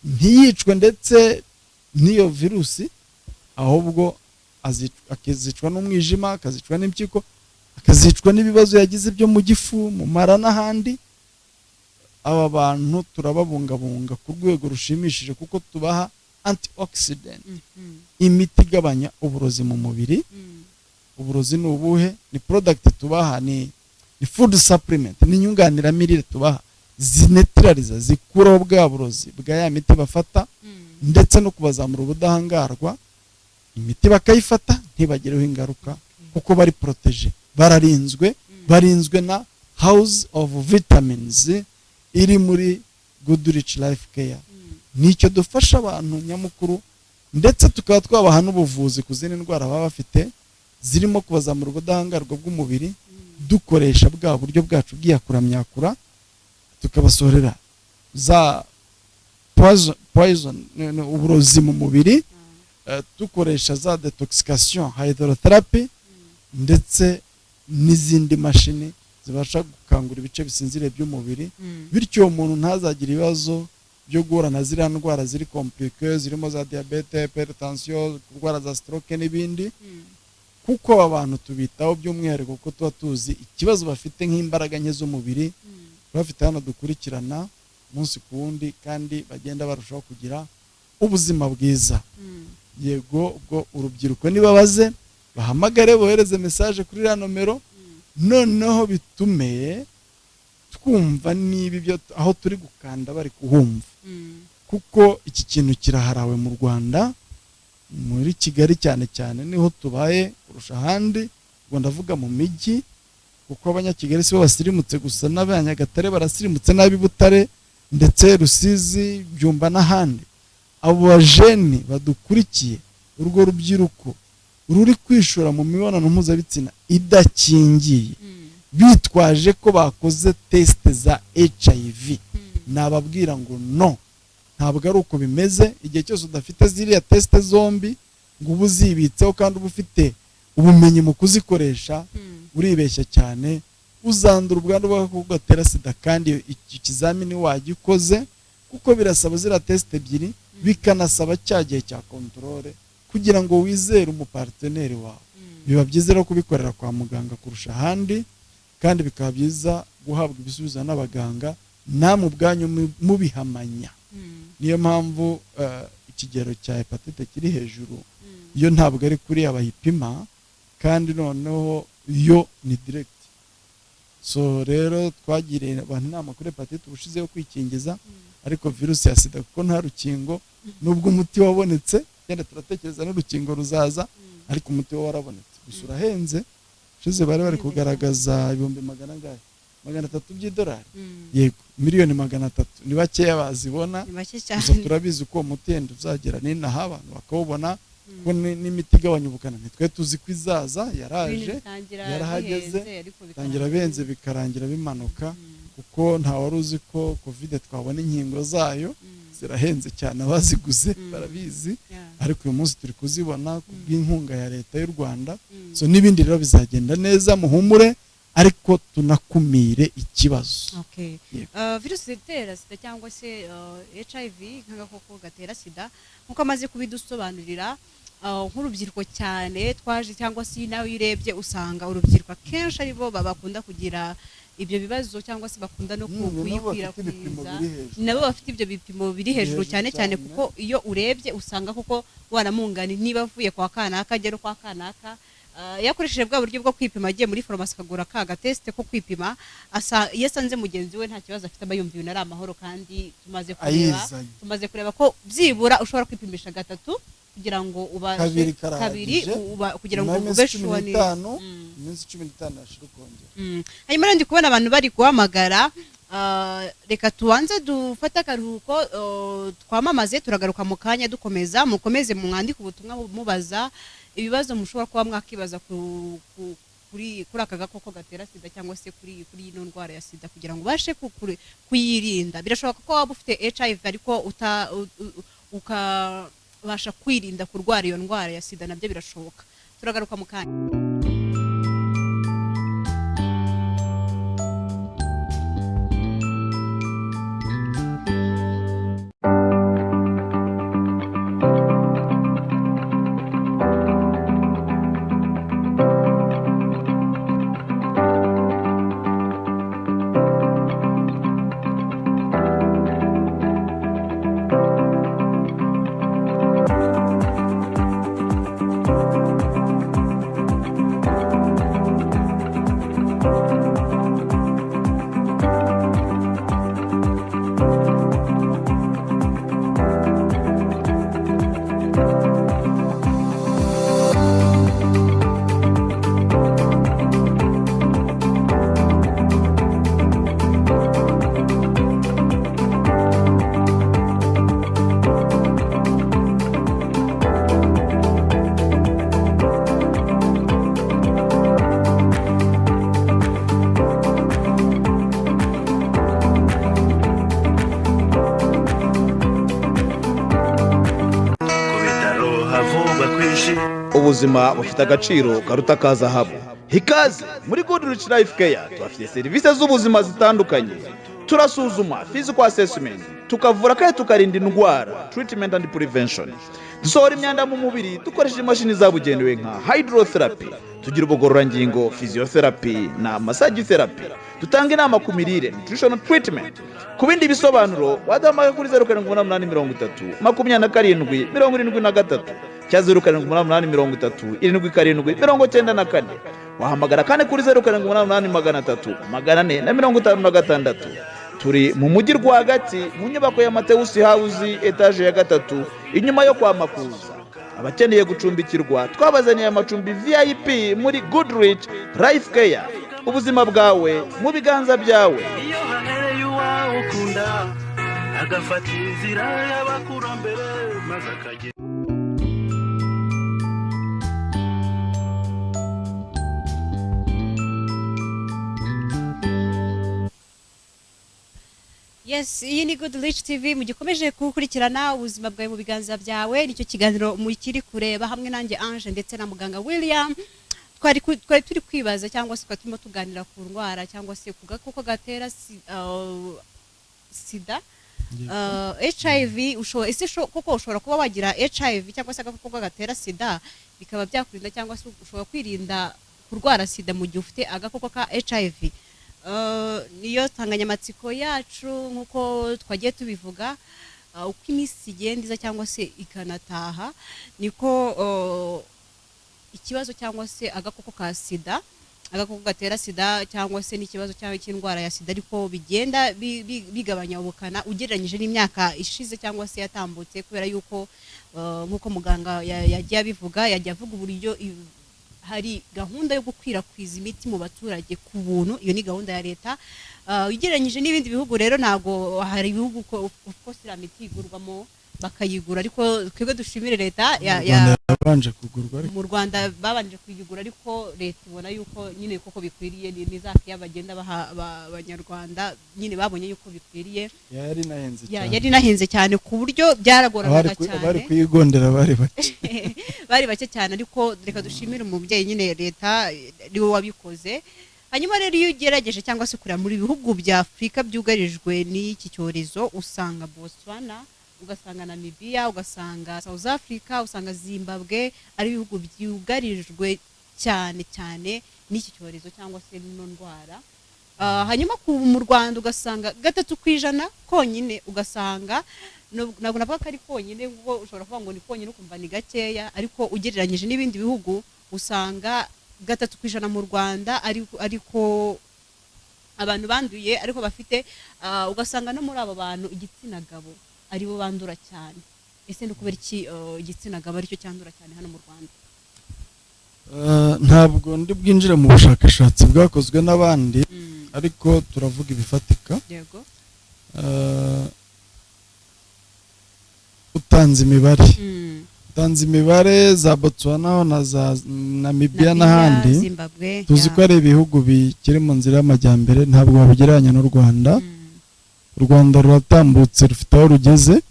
ntiyicwe ndetse n'iyo virusi, ahubwo akazicwa n'umwijima, akazicwa n'impyiko, akazicwa n'ibibazo yagize byo mu gifu, mu mara n'ahandi. Aba bantu turababungabunga ku rwego rushimishije, kuko tubaha antioxidant, imiti igabanya uburozi mu mubiri. Uburozi ni ubuhe? Ni product tubaha, ni food supplement, ni inyunganiramirire tubaha, zinetraliza, zikuraho bwa burozi bwa ya miti bafata, ndetse no kubazamura ubudahangarwa. Imiti bakayifata ntibagireho ingaruka, kuko bari protege, bararinzwe, barinzwe na House of Vitamins iri muri Goodrich Life Care. Nicyo dufasha abantu nyamukuru, ndetse tukaba twabaha n'ubuvuzi ku zindi ndwara baba bafite zirimo kubazamura ubudahangarwa bw'umubiri, dukoresha bwa buryo bwacu bw'iyakuramyakura, tukabasorera za poison uburozi mu mubiri, dukoresha za detoxification hydrotherapy, ndetse n'izindi mashini zibasha gukangura ibice bisinziriye by'umubiri bityo umuntu ntazagire ibibazo byo guhura na ziriya ndwara ziri komplike zirimo za diabete, hypertension, indwara za stroke n'ibindi, kuko abantu tubitaho by'umwihariko kuko tuba tuzi ikibazo bafite nk'imbaraga nke z'umubiri, bafite hano dukurikirana umunsi ku wundi kandi bagenda barushaho kugira ubuzima bwiza. Yego ubwo urubyiruko nibabaze bahamagare bohereze message kuri ya nomero, noneho bitume twumva niba ibyo aho turi gukanda bari kuhumva, kuko iki kintu kiraharawe mu Rwanda, muri Kigali cyane cyane niho tubaye kurusha ahandi, ngo ndavuga mu mijyi kuko abanyakigali sibo basirimutse gusa, n'abanyagatare barasirimutse, n'abi Butare ndetse Rusizi, Byumba n'ahandi. Abo bajeni badukurikiye, urwo rubyiruko ruri kwishora mu mibonano mpuzabitsina idakingiye bitwaje ko bakoze test za HIV, nababwira ngo no, ntabwo ari uko bimeze. Igihe cyose udafite ziriya test zombi ngo ubuzibitseho kandi uba ufite ubumenyi mu kuzikoresha, uribeshya cyane, uzandura ubwandu bw'agakoko gatera sida. Kandi iki kizamini wagikoze, kuko birasaba ziriya test ebyiri, bikanasaba cya gihe cya controle kugira ngo wizere umuparteneri wawe. Biba byiza rero kubikorera kwa muganga kurusha ahandi, kandi bikaba byiza guhabwa ibisubizo n'abaganga namwe ubwanyu mubihamanya. Niyo mpamvu ikigero cya hepatite kiri hejuru, iyo ntabwo ari kuri abayipima, kandi noneho yo ni direct. So rero twagiriye abantu inama kuri hepatite ubushizeho kwikingiza, ariko virusi ya sida kuko nta rukingo, nubwo umuti wabonetse, yenda turatekereza n'urukingo ruzaza, ariko umuti wo warabonetse gusa urahenze. Shize bari kugaragaza ibihumbi $300 by'idolari. Yego, miliyoni 300 ni bakeya bazibona, gusa turabizi ko umuti yenda uzagera n'inaha abantu bakawubona, ko n'imiti igabanya ubukana nitwe tuzi ko izaza, yaraje yarahageze, tangira benze bikarangira bimanuka, kuko nta wari uzi ko covid twabona inkingo zayo, zirahenze cyane, abaziguze barabizi, ariko uyu munsi turi kuzibona kubw'inkunga ya leta y'u Rwanda. So n'ibindi rero bizagenda neza, muhumure, ariko tunakumire ikibazo. Okay. Virusi itera sida cyangwa se HIV nk'agakoko gatera sida, nkuko amaze kubidusobanurira, nk'urubyiruko cyane twaje, cyangwa se nawe urebye usanga urubyiruko akenshi aribo babakunda kugira ibyo bibazo, cyangwa se bakunda no kuyikwirakwiza, nabo bafite ibyo bipimo biri hejuru cyane cyane, kuko iyo urebye usanga kuko waramungani niba avuye kwa kanaka agera kwa kanaka, yakoresheje bwa buryo bwo kwipima, agiye muri farumasi akagura ka gateste ko kwipima, iyo asanze mugenzi we nta kibazo afite, aba yumva ibintu ari amahoro. Kandi tumaze kureba ko byibura ushobora kwipimisha 3 kugira ngo ubashe kabiri kugira ngo ube sure ni iminsi 15 ashira ukongera. Hanyuma rero ndi kubona abantu bari guhamagara, reka tubanze dufate akaruhuko, twamamaze, turagaruka mu kanya dukomeza. Mukomeze mwandike ubutumwa mubaza ibibazo mushobora kuba mwakibaza kuri aka gakoko gatera sida, cyangwa se kuri ino ndwara ya sida, kugira ngo ubashe kuyirinda. Birashoboka ko waba ufite HIV ariko ukabasha kwirinda kurwara iyo ndwara ya sida, nabyo birashoboka. Turagaruka mu kanya. ubuzima bufite agaciro karuta ka zahabu. Ikaze muri Goodrich Life Care tubafite serivisi z'ubuzima zitandukanye. Turasuzuma physical assessment, tukavura kandi tukarinda indwara, treatment and prevention. Dusohora imyanda mu mubiri dukoresheje imashini zabugenewe nka hydrotherapy, tugira ubugororangingo, physiotherapy na massage therapy. Dutanga inama ku mirire, nutritional treatment. Ku bindi bisobanuro waduhamagara kuri 0783 27 73 cyangwa 0783 77 wahamagara kandi kuri 0783 456. Turi mu mujyi rwagati mu nyubako ya Mateus House etage ya 3 inyuma yo kwa Makuza. Abakeneye gucumbikirwa twabazaniye amacumbi VIP muri Goodrich Life Care. Ubuzima bwawe mu biganza byawe. Iyo hahereye uwawe ukunda agafata inzira y'abakurambere maze akagera. Yes, iyi ni Goodrich TV mugikomeje kukurikirana ubuzima bwawe mu biganza byawe. Nicyo kiganiro mukiri kureba hamwe nanjye Ange ndetse na muganga William. Twari turi kwibaza cyangwa se turimo tuganira ku ndwara cyangwa se ku gakoko gatera sida, HIV. Koko ushobora kuba wagira HIV cyangwa se agakoko gatera sida bikaba byakurinda cyangwa se ushobora kwirinda kurwara sida mu gihe ufite agakoko ka HIV. Niyo tanganyamatsiko yacu nkuko twagiye tubivuga. Uko iminsi igenda cyangwa se ikanataha niko ikibazo cyangwa se agakoko ka sida, agakoko gatera sida cyangwa se n'ikibazo cy'indwara ya sida ariko bigenda bigabanya ubukana ugereranyije n'imyaka ishize cyangwa se yatambutse, kubera yuko nkuko muganga yagiye abivuga, yajya avuga uburyo hari gahunda yo gukwirakwiza imiti mu baturage ku buntu. Iyo ni gahunda ya leta. Ugereranyije n'ibindi bihugu rero ntago hari ibihugu ko sira miti igurwamo bakayigura, ariko twebwe dushimire leta yabanje kugurwa. Mu Rwanda babanje kuyigura ariko leta ibona yuko nyine koko bikwiriye, nizaki yabagenda baha abanyarwanda nyine babonye yuko bikwiriye. Yari nahenze cyane ku buryo byaragoraga cyane. Bari kuyigondera bari bake cyane, ariko reka dushimire umubyeyi nyine leta niwe wabikoze. Hanyuma rero iyo ugerageje cyangwa se kurira muri bihugu bya Afrika byugarijwe n'iki cyorezo, usanga Botswana, ugasanga Namibia, ugasanga South Africa, usanga Zimbabwe ari ibihugu byugarijwe cyane cyane n'iki cyorezo cyangwa se n'ino ndwara. Hanyuma mu Rwanda ugasanga 3% konyine, ugasanga ntabwo navuga ko ari konyine ngo ushobora kuvuga ngo ni konyine ukumva ni gakeya, ariko ugereranyije n'ibindi bihugu usanga 3% mu Rwanda ariko abantu banduye ariko bafite ugasanga no muri abo bantu igitsina gabo aribo bandura cyane. Ese no kubera iki igitsina gabo aricyo cyandura cyane hano mu Rwanda? Ntabwo ndi bwinjire mu bushakashatsi bwakozwe n'abandi, ariko turavuga ibifatika. Yego. Utanze imibare za Botswana na za Namibia n'ahandi, tuzi ko ari ibihugu bikiri mu nzira y'amajyambere, ntabwo babigereranya n'u Rwanda. U Rwanda ruratambutse, rufite aho rugeze,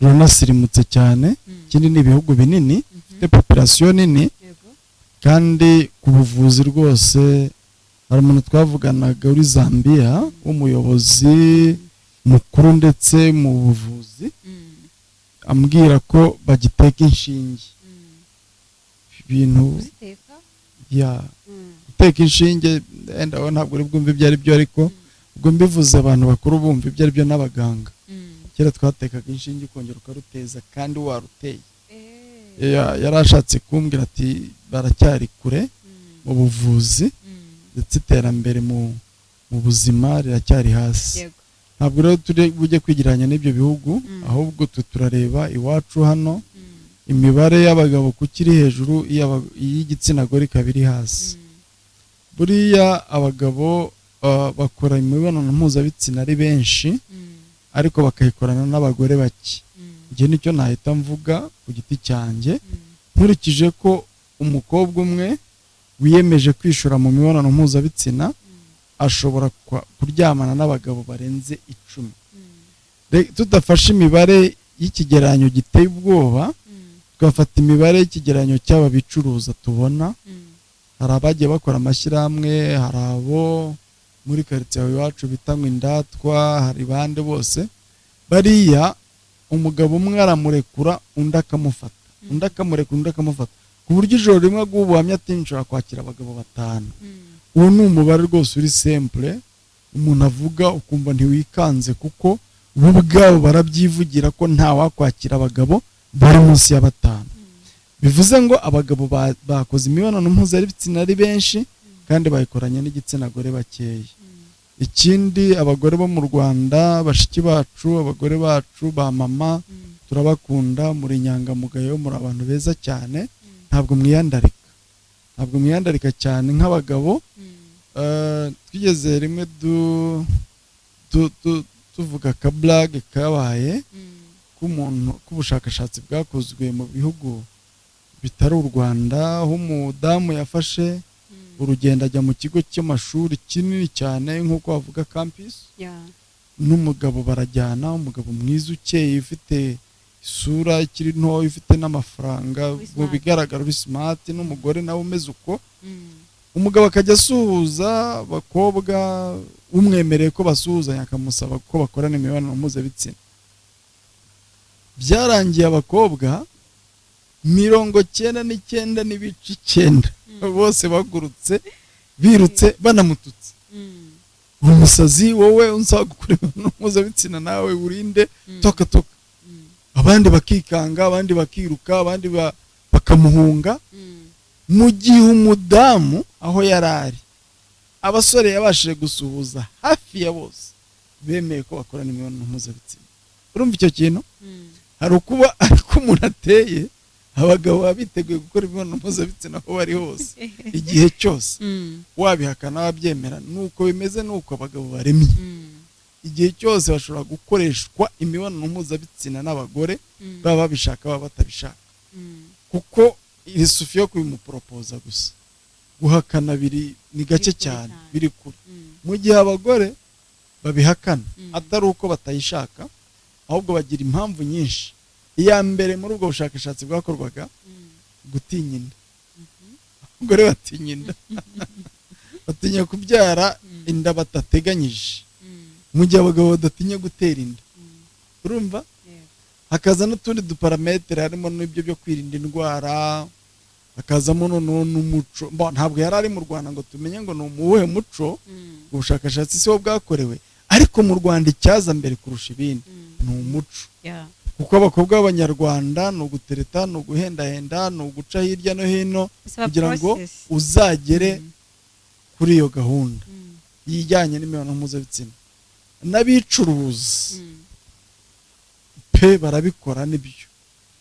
runasirimutse cyane. Ikindi ni ibihugu binini bifite population nini, kandi ku buvuzi rwose hari umuntu twavuganaga uri Zambia w'umuyobozi mukuru ndetse mu buvuzi, ambwira ko bagiteka inshinge. Ibintu guteka inshinge ndaho ntabwo uri bwumve ibyo ari byo, ariko ubwo mbivuze abantu bakuru bumva ibyo ari byo n'abaganga. Kera twatekaga inshinge ukongera ukaruteza kandi waruteye. Yarashatse kumbwira ati baracyari kure mu buvuzi ndetse iterambere mu buzima riracyari hasi. Ntabwo rero turi bujye kwigiranya n'ibyo bihugu, ahubwo turareba iwacu hano imibare y'abagabo kukiri hejuru, y'igitsina gore kabiri hasi. Buriya abagabo bakora imibonano mpuzabitsina ari benshi, ariko bakayikorana n'abagore bake. Njye nicyo nahita mvuga ku giti cyanjye, nkurikije ko umukobwa umwe wiyemeje kwishora mu mibonano mpuzabitsina ashobora kuryamana n'abagabo barenze 10. Tudafashe imibare y'ikigeranyo giteye ubwoba, twafata imibare y'ikigeranyo cy'aba bicuruza tubona, hari abagiye bakora amashyirahamwe, hari abo muri karitsiye iwacu bita ngo indatwa, hari bande bose bariya umugabo umwe aramurekura undi akamufata, undi akamurekura undi akamufata, ku buryo ijoro rimwe agubuhamya ati nshobora kwakira abagabo 5. uwo ni umubare rwose uri simple umuntu avuga ukumva ntiwikanze, kuko bo ubwabo barabyivugira ko nta wakwakira abagabo bari munsi ya 5. bivuze ngo abagabo bakoze imibonano mpuzabitsina ari benshi kandi bayikoranye n'igitsina gore bakeya. Ikindi abagore bo mu Rwanda, bashiki bacu, abagore bacu ba mama, turabakunda, muri nyangamugayo, muri abantu beza cyane, ntabwo mwiyandarika cyane nk'abagabo. Twigeze rimwe tuvuga ka blague kabaye k'umuntu, k'ubushakashatsi bwakozwe mu bihugu bitari u Rwanda, aho umudamu yafashe urugendo ajya mu kigo cy'amashuri kinini cyane nk'uko bavuga campus, n'umugabo barajyana, umugabo mwiza ukeye ufite isura ikiri nto, ufite n'amafaranga, mu bigaragara uri smart, n'umugore nawe umeze uko. Umugabo akajya asuhuza abakobwa, umwemereye ko basuhuzanya akamusaba ko bakorana imibonano mpuzabitsina. Byarangiye abakobwa 99.9% bose bagurutse birutse banamututse. Umusazi wowe unsaba gukora imibonano mpuzabitsina nawe urinde toka. Abandi bakikanga, abandi bakiruka, abandi bakamuhunga. Mu gihe umudamu aho yarari abasore yabashije gusuhuza hafi ya bose bemeye ko bakorana imibonano mpuzabitsina. Urumva icyo kintu? Hari ukuba ariko umuntu ateye, abagabo babiteguye gukora imibonano mpuzabitsina aho bari hose igihe cyose. Wabihakana wabyemera, nuko bimeze, nuko abagabo baremye. Igihe cyose bashobora gukoreshwa imibonano mpuzabitsina n'abagore, baba babishaka baba batabishaka, kuko iri sufi yo kubimupropoza gusa. Guhakana ni gake cyane, biri kure. Mu gihe abagore babihakana atari uko batayishaka, ahubwo bagira impamvu nyinshi. Iya mbere muri ubwo bushakashatsi bwakorwaga, gutinya inda. Abagore batinya inda, batinya kubyara inda batateganyije, mu gihe abagabo badatinya gutera inda. Urumva? Hakaza n'utundi duparametere, harimo n'ibyo byo kwirinda indwara, hakazamo n'umuco. Ntabwo yari ari mu Rwanda ngo tumenye ngo ni umuhe muco, ubushakashatsi si wo bwakorewe, ariko mu Rwanda icyaza mbere kurusha ibindi ni umuco. Kuko abakobwa b'Abanyarwanda ni ugutereta, ni uguhendahenda, ni uguca hirya no hino kugira ngo uzagere kuri iyo gahunda yijyanye n'imibonano mpuzabitsina. N'abicuruza pe barabikora nibyo,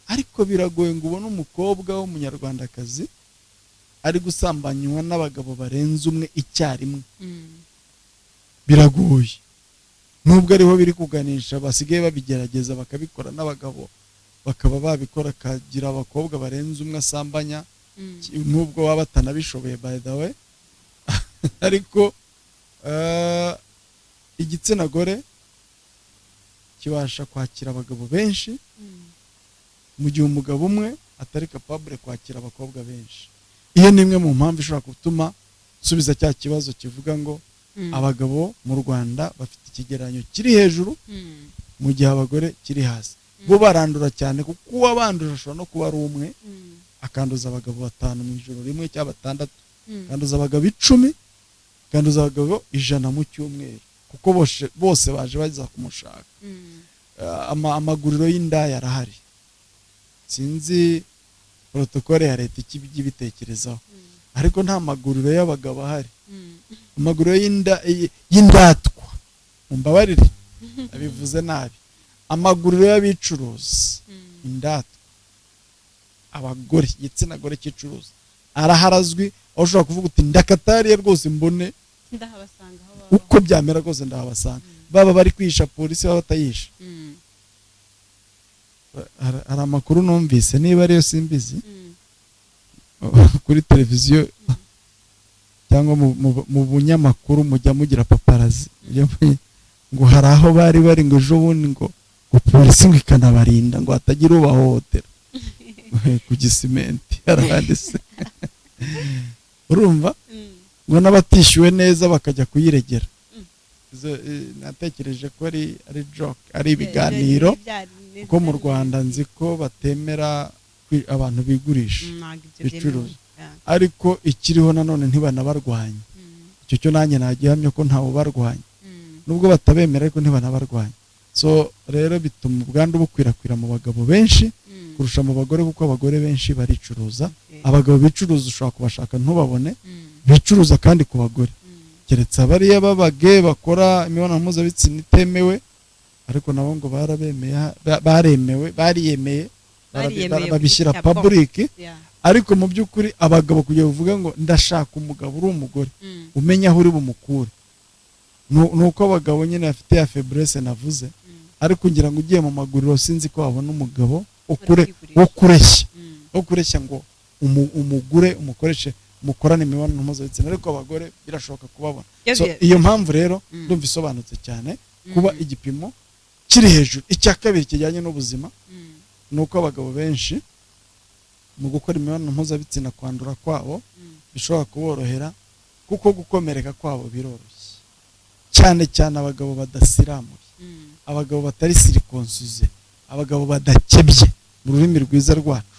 ariko biragoye ngo ubone umukobwa w'umunyarwandakazi ari gusambanywa n'abagabo barenze umwe icyarimwe. Biragoye, nubwo ariho biri kuganisha, basigaye babigerageza bakabikora n'abagabo, bakaba babikora, kagira abakobwa barenze umwe asambanya, nubwo baba batanabishoboye by the way. Ariko igitsina gore kibasha kwakira abagabo benshi, mu gihe umugabo umwe atari capable kwakira abakobwa benshi. Iyo ni imwe mu mpamvu ishobora gutuma subiza cya kibazo kivuga ngo abagabo mu Rwanda bafite ikigereranyo kiri hejuru, mu gihe abagore kiri hasi. Bo barandura cyane, kuko uwabanduje ashobora no kuba ari umwe, akanduza abagabo 5 mu ijoro rimwe cyangwa 6, akanduza abagabo 10, akanduza abagabo 100 mu cyumweru, kuko bose baje baza kumushaka. Amaguriro y'indaya arahari, sinzi protokole ya leta ikibitekerezaho, ariko nta maguriro y'abagabo ahari. Amaguriro y'indatwa, mumbabarire abivuze nabi, amaguriro y'abicuruza indatwa, abagore, igitsina gore cy'icuruza araharazwi, aho ushobora kuvuga uti ndakatariye rwose mbone uko byamera rwose ndahabasanga, baba bari kwisha polisi baba batayisha. Hari amakuru numvise, niba ariyo simbizi, kuri televiziyo cyangwa mu bunyamakuru mujya mugira paparazi, ngo hari aho bari ngo ejo bundi ngo polisi ngo ikanabarinda ngo hatagira ubahohotera ku Gisimenti. Yaranditse urumva ngo n'abatishyuwe neza bakajya kuyiregera natekereje ko ari joke ari ibiganiro kuko mu Rwanda nzi ko batemera abantu bigurisha bicuruza ariko ikiriho nanone ntibanabarwanya icyo cyo nanjye nagihamya ko ntawe barwanya nubwo batabemera ariko ntibanabarwanya so rero bituma ubwandu bukwirakwira mu bagabo benshi kurusha mu bagore kuko abagore benshi baricuruza abagabo bicuruza ushobora kubashaka ntubabone bicuruza kandi ku bagore keretse abariya babage bakora imibonano mpuzabitsina itemewe ariko nabo ngo bariyemeye babishyira public ariko mu by'ukuri abagabo kugira uvuga ngo ndashaka umugabo uri umugore umenya aho uri bumukure nuko abagabo nyine bafite ya faiblesse navuze ariko ngira ngo ugiye mu maguriro sinzi ko wabona umugabo wo kureshya ngo umugure umukoreshe mukorane imibonano mpuzabitsina ariko abagore birashoboka kubabona so iyo mpamvu rero ndumva isobanutse cyane kuba igipimo kiri hejuru icya kabiri kijyanye n'ubuzima nuko abagabo benshi mu gukora imibonano mpuzabitsina kwandura kwabo bishobora kuborohera kuko gukomereka kwabo biroroshye cyane cyane abagabo badasiramuye abagabo batari silikonsuze abagabo badakebye mu rurimi rwiza rwacu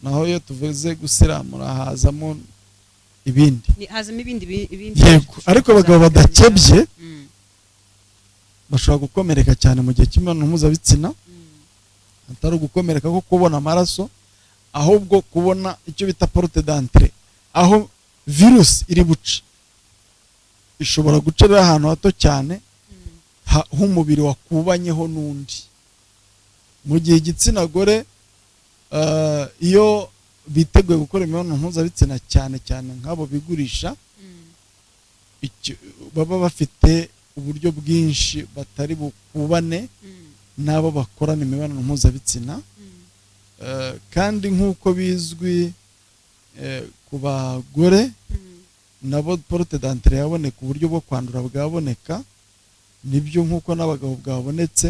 naho iyo tuvuze gusiramura hazamo ibindi yego ariko abagabo badakebye bashobora gukomereka cyane mu gihe cy'imibonano mpuzabitsina atari ugukomereka ko kubona amaraso ahubwo kubona icyo bita porte d'entrée aho virusi iri buce ishobora gucerera ahantu hato cyane h'umubiri wakubanyeho n'undi mu gihe igitsina gore iyo biteguye gukora imibonano mpuzabitsina cyane cyane nk'abo bigurisha baba bafite uburyo bwinshi batari bukubane n'abo bakorana imibonano mpuzabitsina kandi nk'uko bizwi ku bagore nabo porte d'entrée yaboneka uburyo bwo kwandura bwaboneka nibyo nk'uko n'abagabo bwabonetse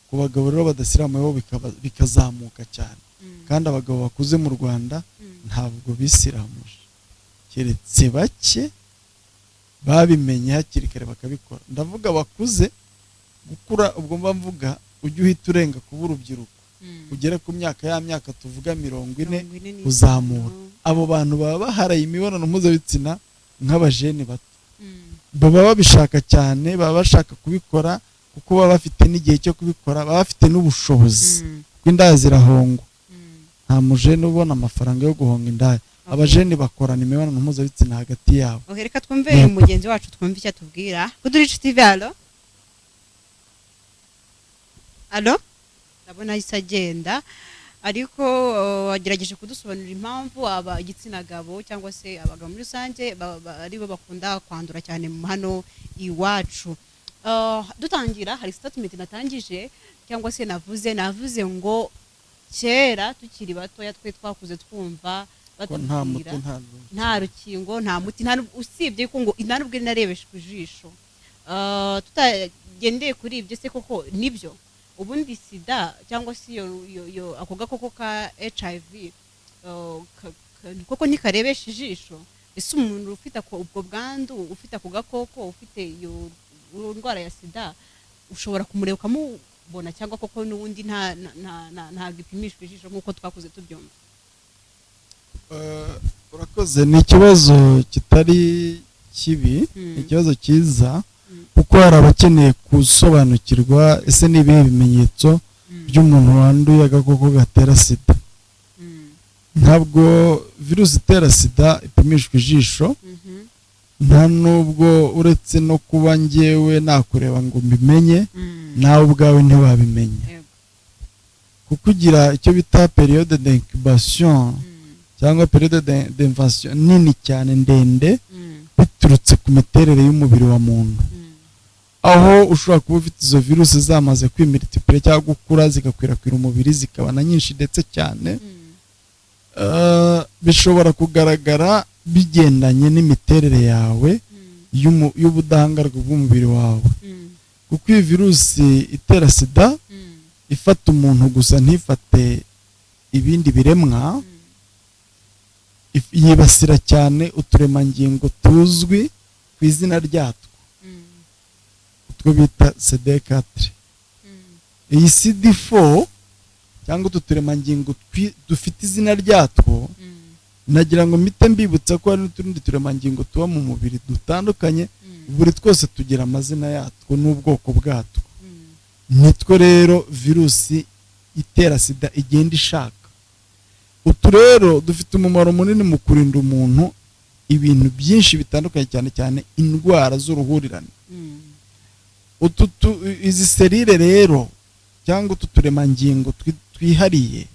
ku bagabo rero badasiramuyeho bikazamuka cyane kandi abagabo bakuze mu Rwanda ntabwo bisiramuje keretse bake babimenye hakiri kare bakabikora ndavuga bakuze gukura ubwo mvuga ujye uhita urenga kuba urubyiruko ugere ku myaka tuvuga 40 uzamura abo bantu baba baharaye imibonano mpuzabitsina nk'abajene bato baba babishaka cyane baba bashaka kubikora kuko baba bafite n'igihe cyo kubikora baba bafite n'ubushobozi bw'indaya zirahongwa nta mujene ubona amafaranga yo guhonga indaya abajene bakorana imibonano mpuzabitsina hagati yabo reka twumve umugenzi wacu twumve icyo atubwira Kudurici TV alo ndabona isa agenda ariko wagerageje kudusobanurira impamvu igitsina gabo cyangwa se abagabo muri rusange aribo bakunda kwandura cyane hano iwacu dutangira hari statement natangije cyangwa se navuze ngo kera tukiri batoya twe twakuze twumva batubwira nta rukingo nta muti usibye ko ngo intanubwe narebeshwe ijisho tutagendeye kuri ibyo se koko nibyo ubundi sida cyangwa se yo ako gakoko ka HIV koko nikarebesha ijisho ese umuntu ufite ubwo bwandu ufite ako gakoko ufite iyo ndwara ya sida ushobora kumureba ukamubona cyangwa koko n'ubundi nta gipimishwa ijisho nk'uko twakuze tubyumva urakoze ni ikibazo kitari kibi ni ikibazo cyiza kuko hari abakeneye gusobanukirwa ese n'ibihe bimenyetso by'umuntu wanduye agakoko gatera sida ntabwo virusi itera sida ipimishwa ijisho nta nubwo uretse no kuba njyewe nakureba ngo mbimenye nawe ubwawe ntiwabimenye kuko ugira icyo bita periode d'incubation cyangwa periode d'invasion nini cyane ndende biturutse ku miterere y'umubiri wa muntu aho ushobora kuba ufite izo virusi zamaze kwimultiplia cyangwa gukura zigakwirakwira umubiri zikaba na nyinshi ndetse cyane bishobora kugaragara bigendanye n'imiterere yawe y'ubudahangarwa bw'umubiri wawe kuko iyi virusi itera sida ifata umuntu gusa ntifate ibindi biremwa yibasira cyane uturemangingo tuzwi ku izina ryatwo utwo bita CD4. Iyi CD4 cyangwa utu turemangingo dufite izina ryatwo, nagira ngo mpite mbibutsa ko hari n'utundi turemangingo tuba mu mubiri dutandukanye, buri twose tugira amazina yatwo n'ubwoko bwatwo. Nitwo rero virusi itera sida igenda ishaka. Utu rero dufite umumaro munini mu kurinda umuntu ibintu byinshi bitandukanye, cyane cyane indwara z'uruhurirane. Izi serire rero cyangwa utu turemangingo twihariye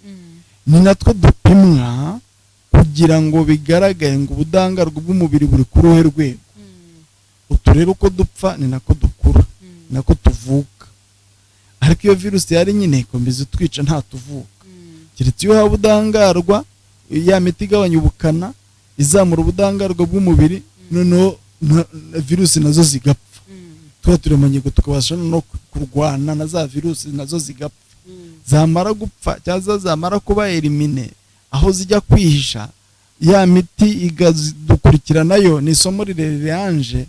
ni natwo dupimwa kugira ngo bigaragare ngo ubudahangarwa bw'umubiri buri ku ruhe rwego. Utu rero uko dupfa ni nako dukura, nako tuvuka. Ariko iyo virusi yari nyine ikomeza twica nta tuvuka. Keretse iyo haba ubudahangarwa, ya miti igabanya ubukana izamura ubudahangarwa bw'umubiri, noneho virusi nazo zigapfa. Tuba turemangingo tukabasha no kurwana na za virusi nazo zigapfa. Zamara gupfa cyangwa zamara kuba elimine, aho zijya kwihisha, ya miti igadukurikira nayo. Ni isomo rirerire yanje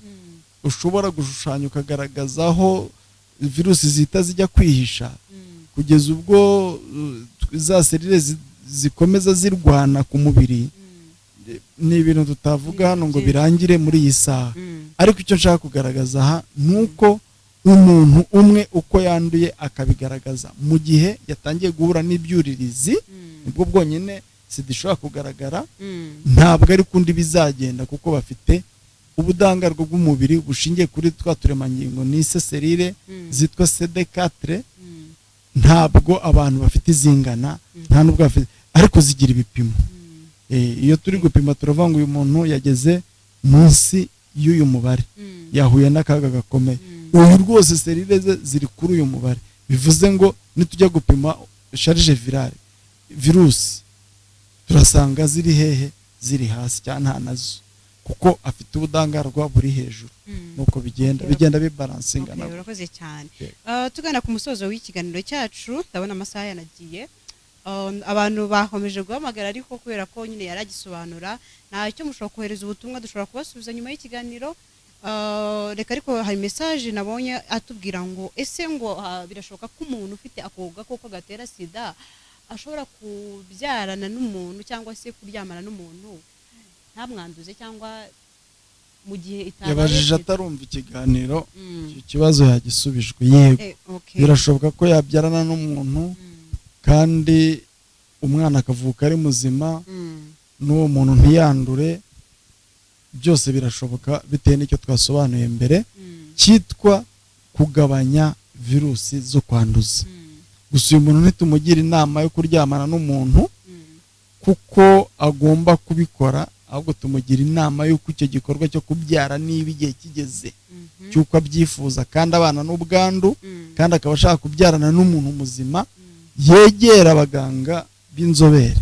ushobora gushushanya ukagaragaza aho virusi zihita zijya kwihisha, kugeza ubwo za serire zikomeza zirwana ku mubiri. Ni ibintu tutavuga hano ngo birangire muri iyi saha. Ariko icyo nshaka kugaragaza aha nuko umuntu umwe uko yanduye akabigaragaza mu gihe yatangiye guhura n'ibyuririzi, nibwo bwonyine sida ishobora kugaragara. Ntabwo ari kundi bizagenda, kuko bafite ubudahangarwa bw'umubiri bushingiye kuri twa turemangingo n'ise serire zitwa CD4. Ntabwo abantu bafite izingana, nta nubwo bafite, ariko zigira ibipimo. Iyo turi gupima turavuga ngo uyu muntu yageze munsi y'uyu mubare, yahuye n'akaga gakomeye. Uyu rwose serire ze ziri kuri uyu mubare, bivuze ngo nitujya gupima charge virale virusi turasanga ziri hehe, ziri hasi cyane nta nazo, kuko afite ubudahangarwa buri hejuru. Nuko bigenda bibalansinga nabo. Urakoze cyane. Tugana ku musozo w'ikiganiro cyacu, ndabona amasaha yanagiye. Abantu bakomeje guhamagara, ariko kubera ko nyine yaragisobanura, ntacyo mushobora kohereza ubutumwa, dushobora kubasubiza nyuma y'ikiganiro. Reka ariko hari message nabonye atubwira ngo ese ngo birashoboka ko umuntu ufite ako gakoko gatera sida ashobora kubyarana n'umuntu cyangwa se kuryamana n'umuntu ntamwanduze, cyangwa mu gihe itabaye. Yabajije atarumva ikiganiro, icyo kibazo yagisubijwe. Yego, birashoboka ko yabyarana n'umuntu kandi umwana akavuka ari muzima, n'uwo muntu ntiyandure. Byose birashoboka bitewe n'icyo twasobanuye mbere cyitwa kugabanya virusi zo kwanduza. Gusa uyu muntu ntitumugira inama yo kuryamana n'umuntu kuko agomba kubikora, ahubwo tumugira inama y'uko icyo gikorwa cyo kubyara niba igihe kigeze cy'uko abyifuza kandi abana n'ubwandu, kandi akaba ashaka kubyarana n'umuntu muzima, yegera abaganga b'inzobere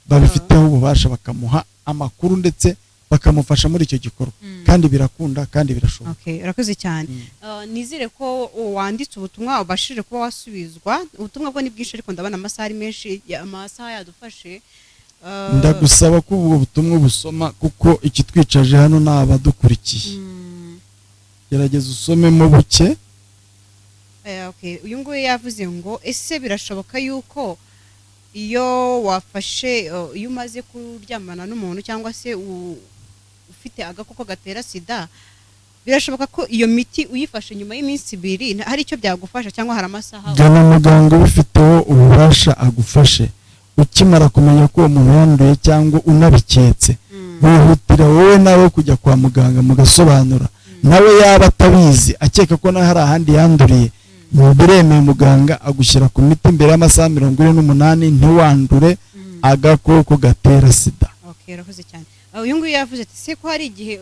babifiteho ububasha, bakamuha amakuru ndetse bakamufasha muri icyo gikorwa. Kandi birakunda kandi birashoboka. Urakoze cyane. Nizere ko wanditse ubutumwa ubashije kuba wasubizwa. Ubutumwa bwo ni bwinshi, ariko ndabona amasaha ari menshi, amasaha yadufashe. Ndagusaba ko ubwo butumwa busoma, kuko ikitwicaje hano ni abadukurikiye. Gerageza usomemo buke. Uyu nguyu yavuze ngo ese birashoboka yuko iyo wafashe, iyo umaze kuryamana n'umuntu cyangwa se ufite agakoko gatera sida, birashoboka ko iyo miti uyifashe nyuma y'iminsi 2 hari icyo byagufasha, cyangwa hari amasaha jana muganga ubifiteho ububasha agufashe ukimara kumenya ko uwo muntu yanduye cyangwa unabiketse. Wihutira wowe nawe kujya kwa muganga mugasobanura. Nawe yaba atabizi akeka ko naho hari ahandi yanduriye, biremeye muganga agushyira ku miti mbere y'amasaha 48 ntiwandure agakoko gatera sida. Urakoze cyane. Uyu nguyu yavuze ati se ko hari igihe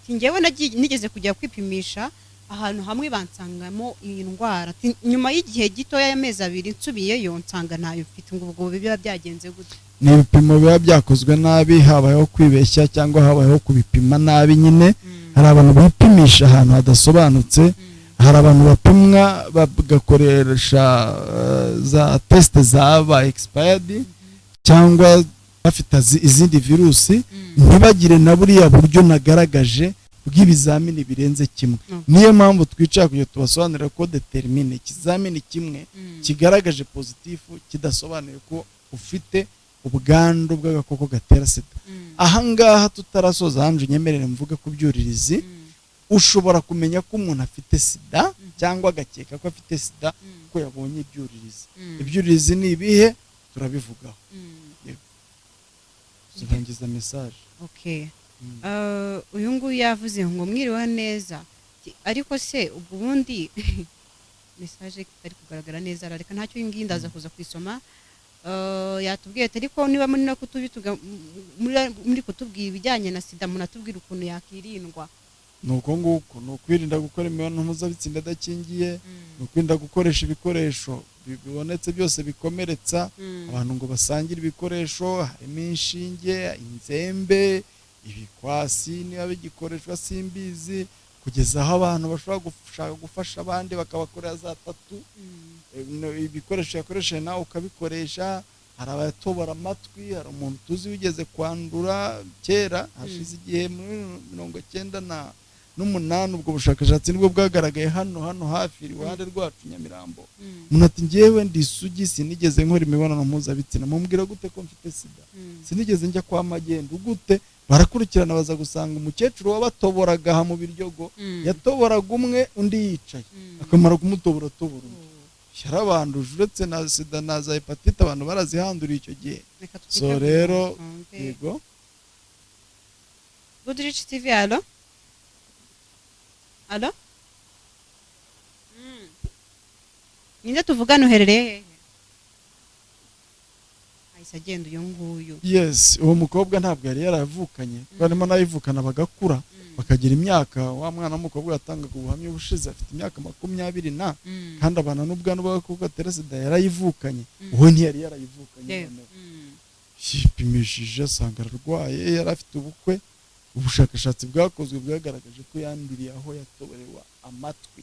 njyewe nigeze kujya kwipimisha ahantu hamwe bansangamo iyi ndwara, nyuma y'igihe gito y'amezi 2 nsubiyeyo nsanga ntayo mfite. ngo ubwo biba byagenze gute? Ni ibipimo biba byakozwe nabi, habayeho kwibeshya cyangwa habayeho kubipima nabi. Nyine hari abantu bipimisha ahantu hadasobanutse, hari abantu bapimwa bagakoresha za test zaba expired, cyangwa bafite izindi virusi ntibagire na buriya buryo nagaragaje bw'ibizamini birenze kimwe. Niyo mpamvu twicara kugira tubasobanurira ko determine ikizamini kimwe kigaragaje pozitifu kidasobanuye ko ufite ubwandu bw'agakoko gatera sida. Ahangaha tutarasoza hanje nyemerere mvuge ku byuririzi, ushobora kumenya ko umuntu afite sida cyangwa agakeka ko afite sida ko yabonye ibyuririzi. Ibyuririzi ni ibihe turabivugaho. Turangiza message. Okay. Uyu nguyu yavuze ngo mwiriwe neza, ariko se ubwo bundi message itari kugaragara neza, reka ntacyo ngiye ndaza kuza kwisoma. Yatubwiye ariko niba muri no kutubivuga muri kutubwira ibijyanye na sida, munatubwira ukuntu yakirindwa. Nuko nguko no kwirinda gukora imibonano mpuzabitsina idakingiye, no kwirinda gukoresha ibikoresho bibonetse byose bikomeretsa abantu ngo basangire ibikoresho, harimo inshinge, inzembe, ibikwasi niba bigikoreshwa simbizi, kugeza aho abantu bashobora gufasha abandi bakabakorera za tatu. Ibikoresho yakoresheje nawe ukabikoresha. Hari abatobora amatwi, hari umuntu tuzi wigeze kwandura kera hashize igihe muri 1998, ubwo bushakashatsi nibwo bwagaragaye hano hafi iruhande rwacu Nyamirambo. Umuntu ati ngewe ndi isugi sinigeze nkora imibonano mpuzabitsina, mumbwira gute ko mfite sida? Sinigeze njya kwa magendu gute? Barakurikirana baza gusanga umukecuru wabatoboraga ha mu biryogo yatoboraga umwe undi yicaye akamara kumutobora tobora. Yarabanduje uretse na sida na za hepatite abantu barazihanduriye icyo gihe. So rero yego Goodrich TV. Allo ninde tuvugana, uherereye hehe? Ahise agenda uyu nguyu. Yes, uwo mukobwa ntabwo yari yaravukanye, barimo nayivukana bagakura bakagira imyaka. Wa mwana w'umukobwa yatangaga ubuhamya ubushize afite imyaka 20 na kandi abana n'ubwandu bw'agakoko gatera sida yarayivukanye. Uwo ntiyari yarayivukanye. Yipimishije asanga ararwaye, yari afite ubukwe. Ubushakashatsi bwakozwe bwagaragaje ko yanduriye aho yatoborewa amatwi.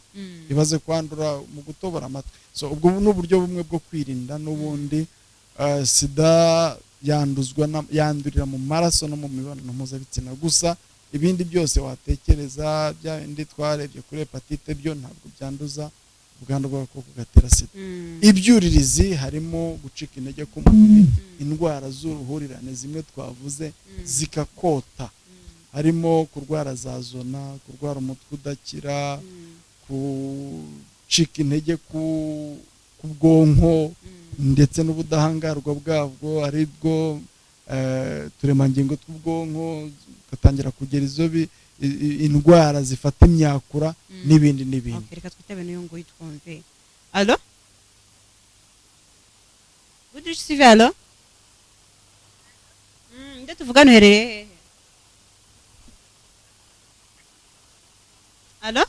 Ibaze kwandura mu gutobora amatwi. So ubwo n'uburyo bumwe bwo kwirinda. N'ubundi sida yandurira mu maraso no mu mibonano mpuzabitsina gusa. Ibindi byose watekereza bya bindi twarebye kuri hepatite byo ntabwo byanduza ubwandu bw'agakoko gatera sida. Ibyuririzi harimo gucika intege k'umubiri, indwara z'uruhurirane zimwe twavuze zikakota, harimo kurwara za zona, kurwara umutwe udakira, gucika intege ku bwonko ndetse n'ubudahangarwa bwabwo, aribwo turemangingo tw'ubwonko gatangira kugera izo indwara zifata imyakura n'ibindi. Reka twitabe n'uyu nguyu twumve. Allo Goodrich TV. Allo nde tuvugana, uherereye hehe? Allo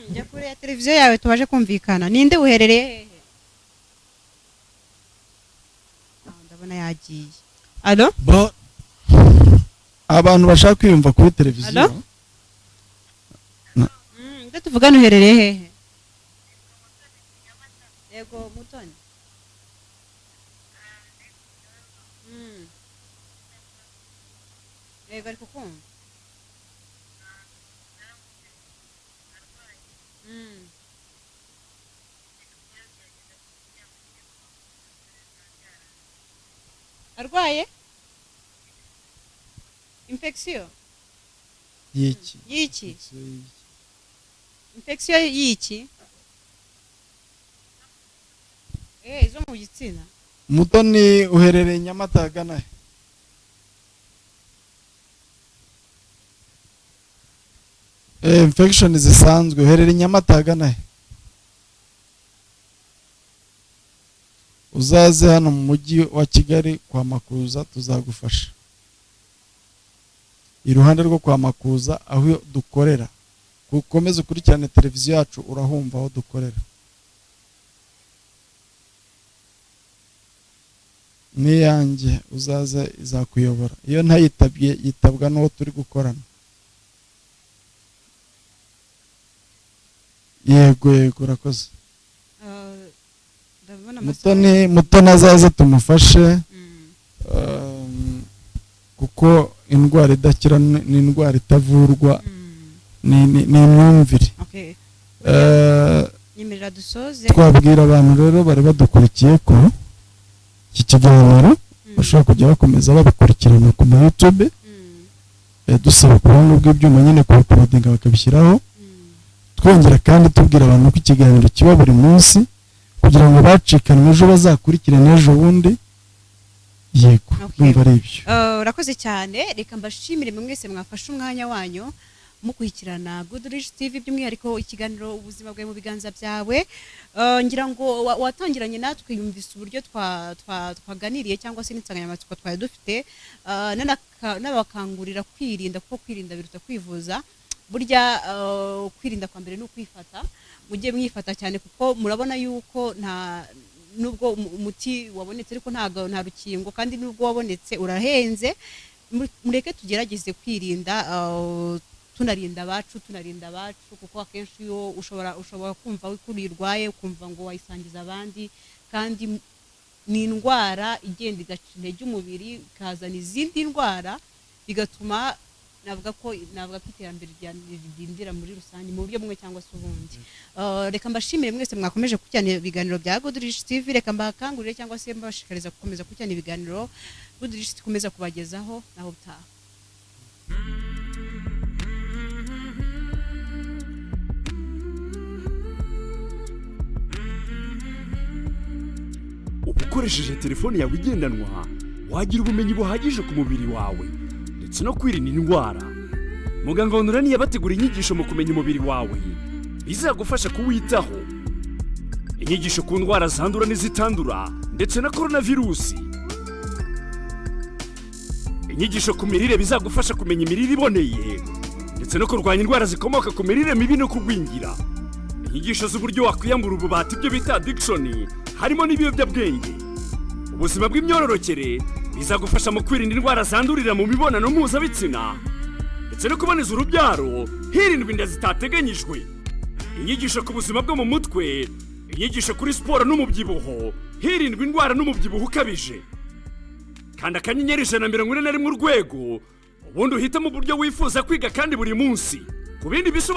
njya kure ya televiziyo yawe tubaje kumvikana. Ninde uherereye hehe? Ndabona yagiye. Allo abantu bashaka kwiyumva kuri televiziyo. Nde tuvugana, uherereye hehe? Yego Mutoni. Yego ariko kumva. Arwaye infection yiki infection yiki izo mu gitsina. Mutoni uherereye Nyamata agana he? Infection zisanzwe uherereye Nyamata agana he? Uzaze hano mu mujyi wa Kigali kwa Makuza tuzagufasha. Iruhande rwo kwa Makuza aho dukorera. Ukomeze ukurikirane televiziyo yacu urahumva aho dukorera. Niyanjye uzaza izakuyobora. Iyo ntayitabye yitabwa n'uwo turi gukorana. Yego urakoze. Mutoni azaze tumufashe ko indwara idakira ni indwara itavurwa, ni imyumvire. nyemerera dusoze. Twabwira abantu rero bari badukurikiye ko iki kiganiro bashobora kujya bakomeza babikurikirana ku YouTube, dusaba ku buhanga bw'ibyuma nyine kubikodinga bakabishyiraho, twongera kandi tubwira abantu ko ikiganiro kiba buri munsi kugira ngo bacikanwe ejo bazakurikirane ejo bundi. Yego, numva ari ibyo. Urakoze cyane, reka mbashimire mwese mwafashe umwanya wanyu mukurikirana Good Rich TV, by'umwihariko ikiganiro ubuzima bwawe mu biganza byawe. Ngira ngo watangiranye natwe yumvise uburyo twaganiriye cyangwa se n'insanganyamatsiko twari dufite, n'abakangurira kwirinda, kuko kwirinda biruta kwivuza. Burya kwirinda kwa mbere ni ukwifata, mujye mwifata cyane, kuko murabona yuko nubwo umuti wabonetse ariko nta rukingo, kandi nubwo wabonetse urahenze. Mureke tugerageze kwirinda, tunarinda abacu, kuko akenshi iyo ushobora kumva ko urwaye ukumva ngo wayisangiza abandi, kandi ni indwara igenda igaca intege umubiri, ikazana izindi ndwara, bigatuma navuga ko iterambere ryandindira muri rusange mu buryo bumwe cyangwa se ubundi. Reka mbashimire mwese mwakomeje gukurikirana ibiganiro bya Good Rich TV. Reka mbakangurire cyangwa se mbashishikariza gukomeza gukurikirana ibiganiro Good Rich ikomeza kubagezaho naho butaha. Ukoresheje telefone yawe igendanwa wagira ubumenyi buhagije ku mubiri wawe ndetse no kwirinda indwara. Muganga Honorani yabategura inyigisho mu kumenya umubiri wawe bizagufasha kuwitaho. Inyigisho ku ndwara zandura n'izitandura ndetse na coronavirusi. Inyigisho ku mirire bizagufasha kumenya imirire iboneye ndetse no kurwanya indwara zikomoka ku mirire mibi no kugwingira. Inyigisho z'uburyo wakwiyambura ububata, ibyo bita addiction, harimo n'ibiyobyabwenge. Ubuzima bw'imyororokere bizagufasha mu kwirinda indwara zandurira mu mibonano mpuzabitsina ndetse no kuboneza urubyaro hirindwa inda zitateganyijwe. Inyigisho ku buzima bwo mu mutwe, inyigisho kuri siporo n'umubyibuho hirindwa indwara n'umubyibuho ukabije. Kanda akanyenyeri 141 urwego, ubundi uhitamo uburyo wifuza kwiga kandi buri munsi. Ku bindi